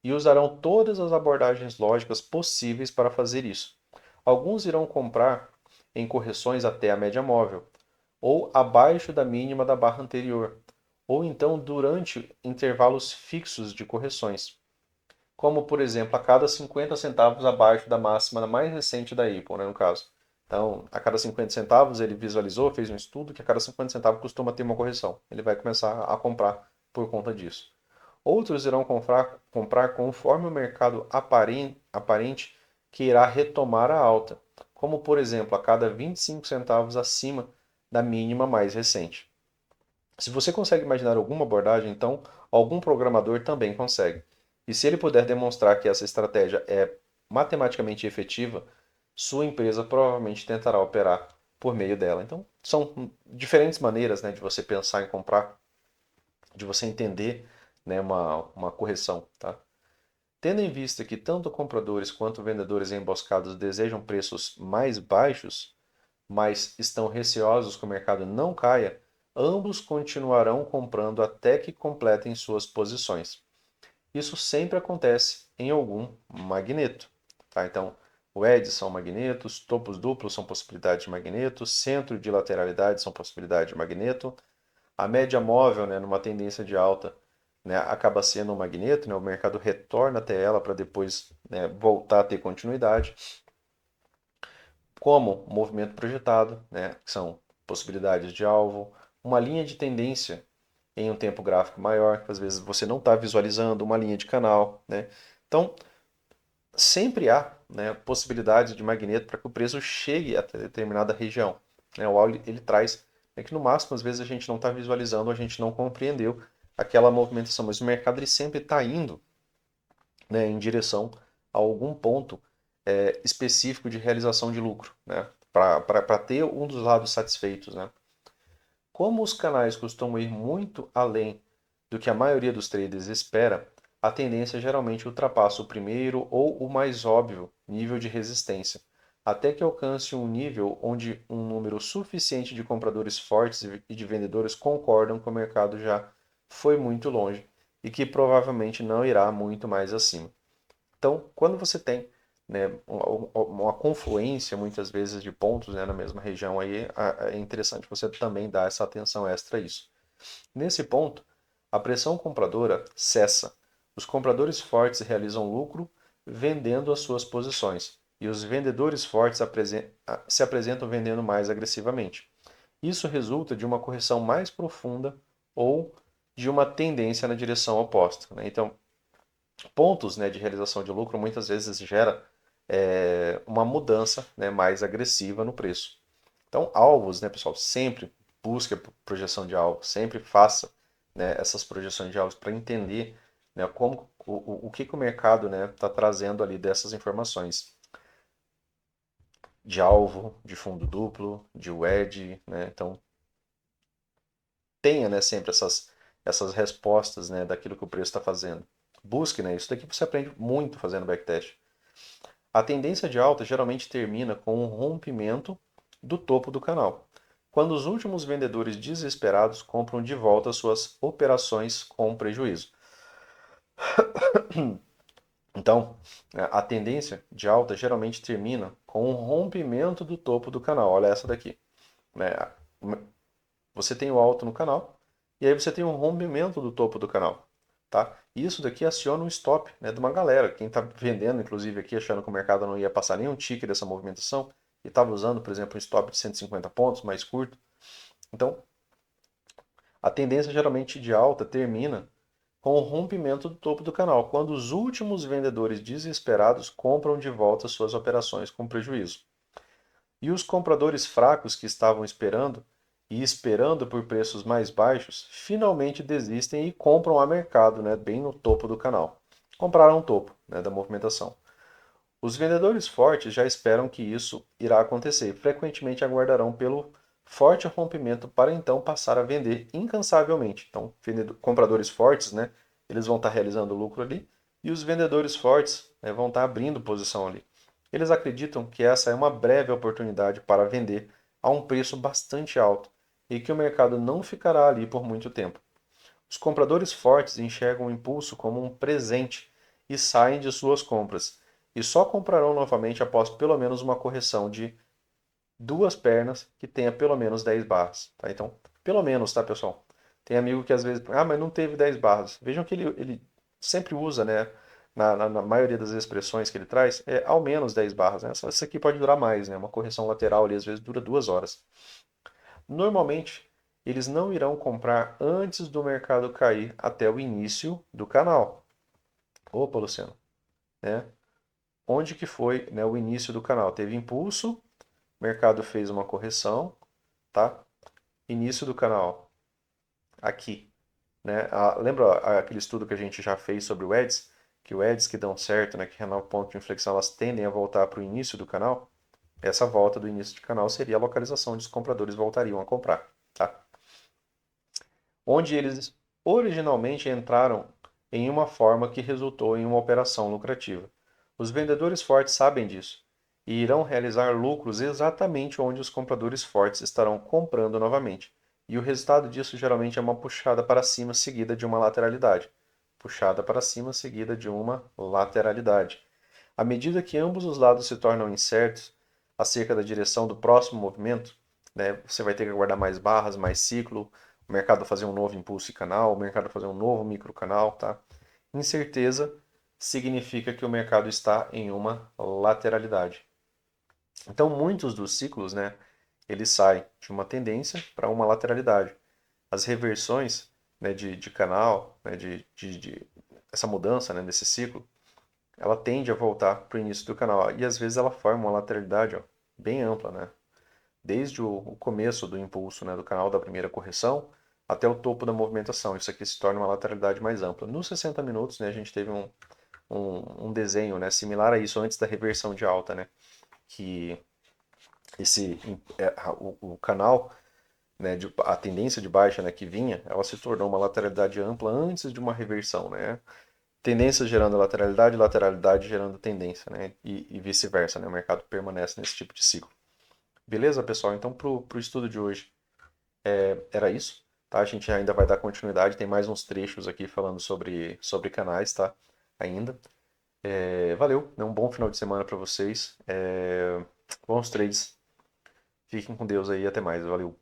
e usarão todas as abordagens lógicas possíveis para fazer isso. Alguns irão comprar em correções até a média móvel, ou abaixo da mínima da barra anterior, ou então durante intervalos fixos de correções, como por exemplo a cada 50 centavos abaixo da máxima mais recente da Apple, né, no caso. Então, a cada 50 centavos ele visualizou, fez um estudo que a cada 50 centavos costuma ter uma correção. Ele vai começar a comprar por conta disso. Outros irão comprar conforme o mercado aparente que irá retomar a alta, como por exemplo a cada 25 centavos acima da mínima mais recente. Se você consegue imaginar alguma abordagem, então algum programador também consegue. E se ele puder demonstrar que essa estratégia é matematicamente efetiva, sua empresa provavelmente tentará operar por meio dela. Então, são diferentes maneiras, né, de você pensar em comprar, de você entender, né, uma correção. Tá? Tendo em vista que tanto compradores quanto vendedores emboscados desejam preços mais baixos, mas estão receosos que o mercado não caia, ambos continuarão comprando até que completem suas posições. Isso sempre acontece em algum magneto. Tá? Então, o edge são magnetos, topos duplos são possibilidades de magneto, centro de lateralidade são possibilidades de magneto, a média móvel, né, numa tendência de alta, né, acaba sendo um magneto, né, o mercado retorna até ela para depois, né, voltar a ter continuidade, como movimento projetado, né, que são possibilidades de alvo, uma linha de tendência em um tempo gráfico maior, que às vezes você não está visualizando, uma linha de canal. Né? Então, sempre há, né, possibilidades de magneto para que o preço chegue até determinada região. Né? O AUL ele traz que no máximo, às vezes, a gente não está visualizando, a gente não compreendeu aquela movimentação, mas o mercado ele sempre está indo, né, em direção a algum ponto específico de realização de lucro, né, para ter um dos lados satisfeitos. Né. Como os canais costumam ir muito além do que a maioria dos traders espera, a tendência geralmente ultrapassa o primeiro ou o mais óbvio nível de resistência, até que alcance um nível onde um número suficiente de compradores fortes e de vendedores concordam que o mercado já foi muito longe e que provavelmente não irá muito mais acima. Então, quando você tem, né, uma confluência muitas vezes de pontos, né, na mesma região, aí é interessante você também dar essa atenção extra a isso. Nesse ponto, a pressão compradora cessa. Os compradores fortes realizam lucro vendendo as suas posições e os vendedores fortes se apresentam vendendo mais agressivamente. Isso resulta de uma correção mais profunda ou de uma tendência na direção oposta. Né? Então, pontos, né, de realização de lucro muitas vezes gera uma mudança, né, mais agressiva no preço. Então, alvos, né, pessoal, sempre busque a projeção de alvo, sempre faça, né, essas projeções de alvos para entender, né, como o que o mercado, né, está trazendo ali dessas informações de alvo, de fundo duplo, de wedge, né, então tenha, né, sempre essas respostas, né, daquilo que o preço está fazendo. Busque, né, isso daqui você aprende muito fazendo backtest. A tendência de alta geralmente termina com um rompimento do topo do canal, quando os últimos vendedores desesperados compram de volta suas operações com prejuízo. Então, a tendência de alta geralmente termina com um rompimento do topo do canal. Olha essa daqui. Né? Você tem o alto no canal e aí você tem um rompimento do topo do canal. Tá? Isso daqui aciona um stop, né, de uma galera. Quem está vendendo, inclusive, aqui achando que o mercado não ia passar nenhum ticket dessa movimentação e estava usando, por exemplo, um stop de 150 pontos mais curto. Então, a tendência geralmente de alta termina com o rompimento do topo do canal, quando os últimos vendedores desesperados compram de volta suas operações com prejuízo. E os compradores fracos que estavam esperando e esperando por preços mais baixos, finalmente desistem e compram a mercado, né, bem no topo do canal. Compraram o topo, né, da movimentação. Os vendedores fortes já esperam que isso irá acontecer e frequentemente aguardarão pelo forte rompimento para então passar a vender incansavelmente. Então, compradores fortes, né, eles vão estar realizando lucro ali e os vendedores fortes, né, vão estar abrindo posição ali. Eles acreditam que essa é uma breve oportunidade para vender a um preço bastante alto e que o mercado não ficará ali por muito tempo. Os compradores fortes enxergam o impulso como um presente e saem de suas compras, e só comprarão novamente após pelo menos uma correção de duas pernas que tenha pelo menos 10 barras. Tá? Então, pelo menos, tá, pessoal? Tem amigo que às vezes, mas não teve 10 barras. Vejam que ele sempre usa, né? Na maioria das expressões que ele traz, é ao menos 10 barras. Né? Isso aqui pode durar mais, né? Uma correção lateral ali às vezes dura 2 horas. Normalmente, eles não irão comprar antes do mercado cair até o início do canal. Opa, Luciano, né? Onde que foi, né, o início do canal? Teve impulso, o mercado fez uma correção, tá? Início do canal, aqui, né? Lembra aquele estudo que a gente já fez sobre o EDS? Que o EDS que dão certo, né, que no ponto de inflexão elas tendem a voltar para o início do canal? Essa volta do início do canal seria a localização onde os compradores voltariam a comprar, tá? Onde eles originalmente entraram em uma forma que resultou em uma operação lucrativa. Os vendedores fortes sabem disso e irão realizar lucros exatamente onde os compradores fortes estarão comprando novamente. E o resultado disso geralmente é uma puxada para cima seguida de uma lateralidade. Puxada para cima seguida de uma lateralidade. À medida que ambos os lados se tornam incertos acerca da direção do próximo movimento, né, você vai ter que aguardar mais barras, mais ciclo, o mercado fazer um novo impulso e canal, o mercado fazer um novo micro canal, tá? Incerteza significa que o mercado está em uma lateralidade. Então, muitos dos ciclos, né, eles saem de uma tendência para uma lateralidade. As reversões, né, de canal, né, essa mudança, né, desse ciclo, ela tende a voltar para o início do canal. E às vezes ela forma uma lateralidade, ó, bem ampla, né? Desde o começo do impulso, né, do canal da primeira correção até o topo da movimentação. Isso aqui se torna uma lateralidade mais ampla. Nos 60 minutos, né, a gente teve um desenho, né, similar a isso antes da reversão de alta, né? Que o canal, né, a tendência de baixa, né, que vinha, ela se tornou uma lateralidade ampla antes de uma reversão, né? Tendência gerando lateralidade, lateralidade gerando tendência, né? E vice-versa, né? O mercado permanece nesse tipo de ciclo. Beleza, pessoal? Então, para o estudo de hoje, era isso. Tá? A gente ainda vai dar continuidade, tem mais uns trechos aqui falando sobre canais, tá? Ainda. Valeu, né? Um bom final de semana para vocês. Bons trades. Fiquem com Deus aí, até mais. Valeu.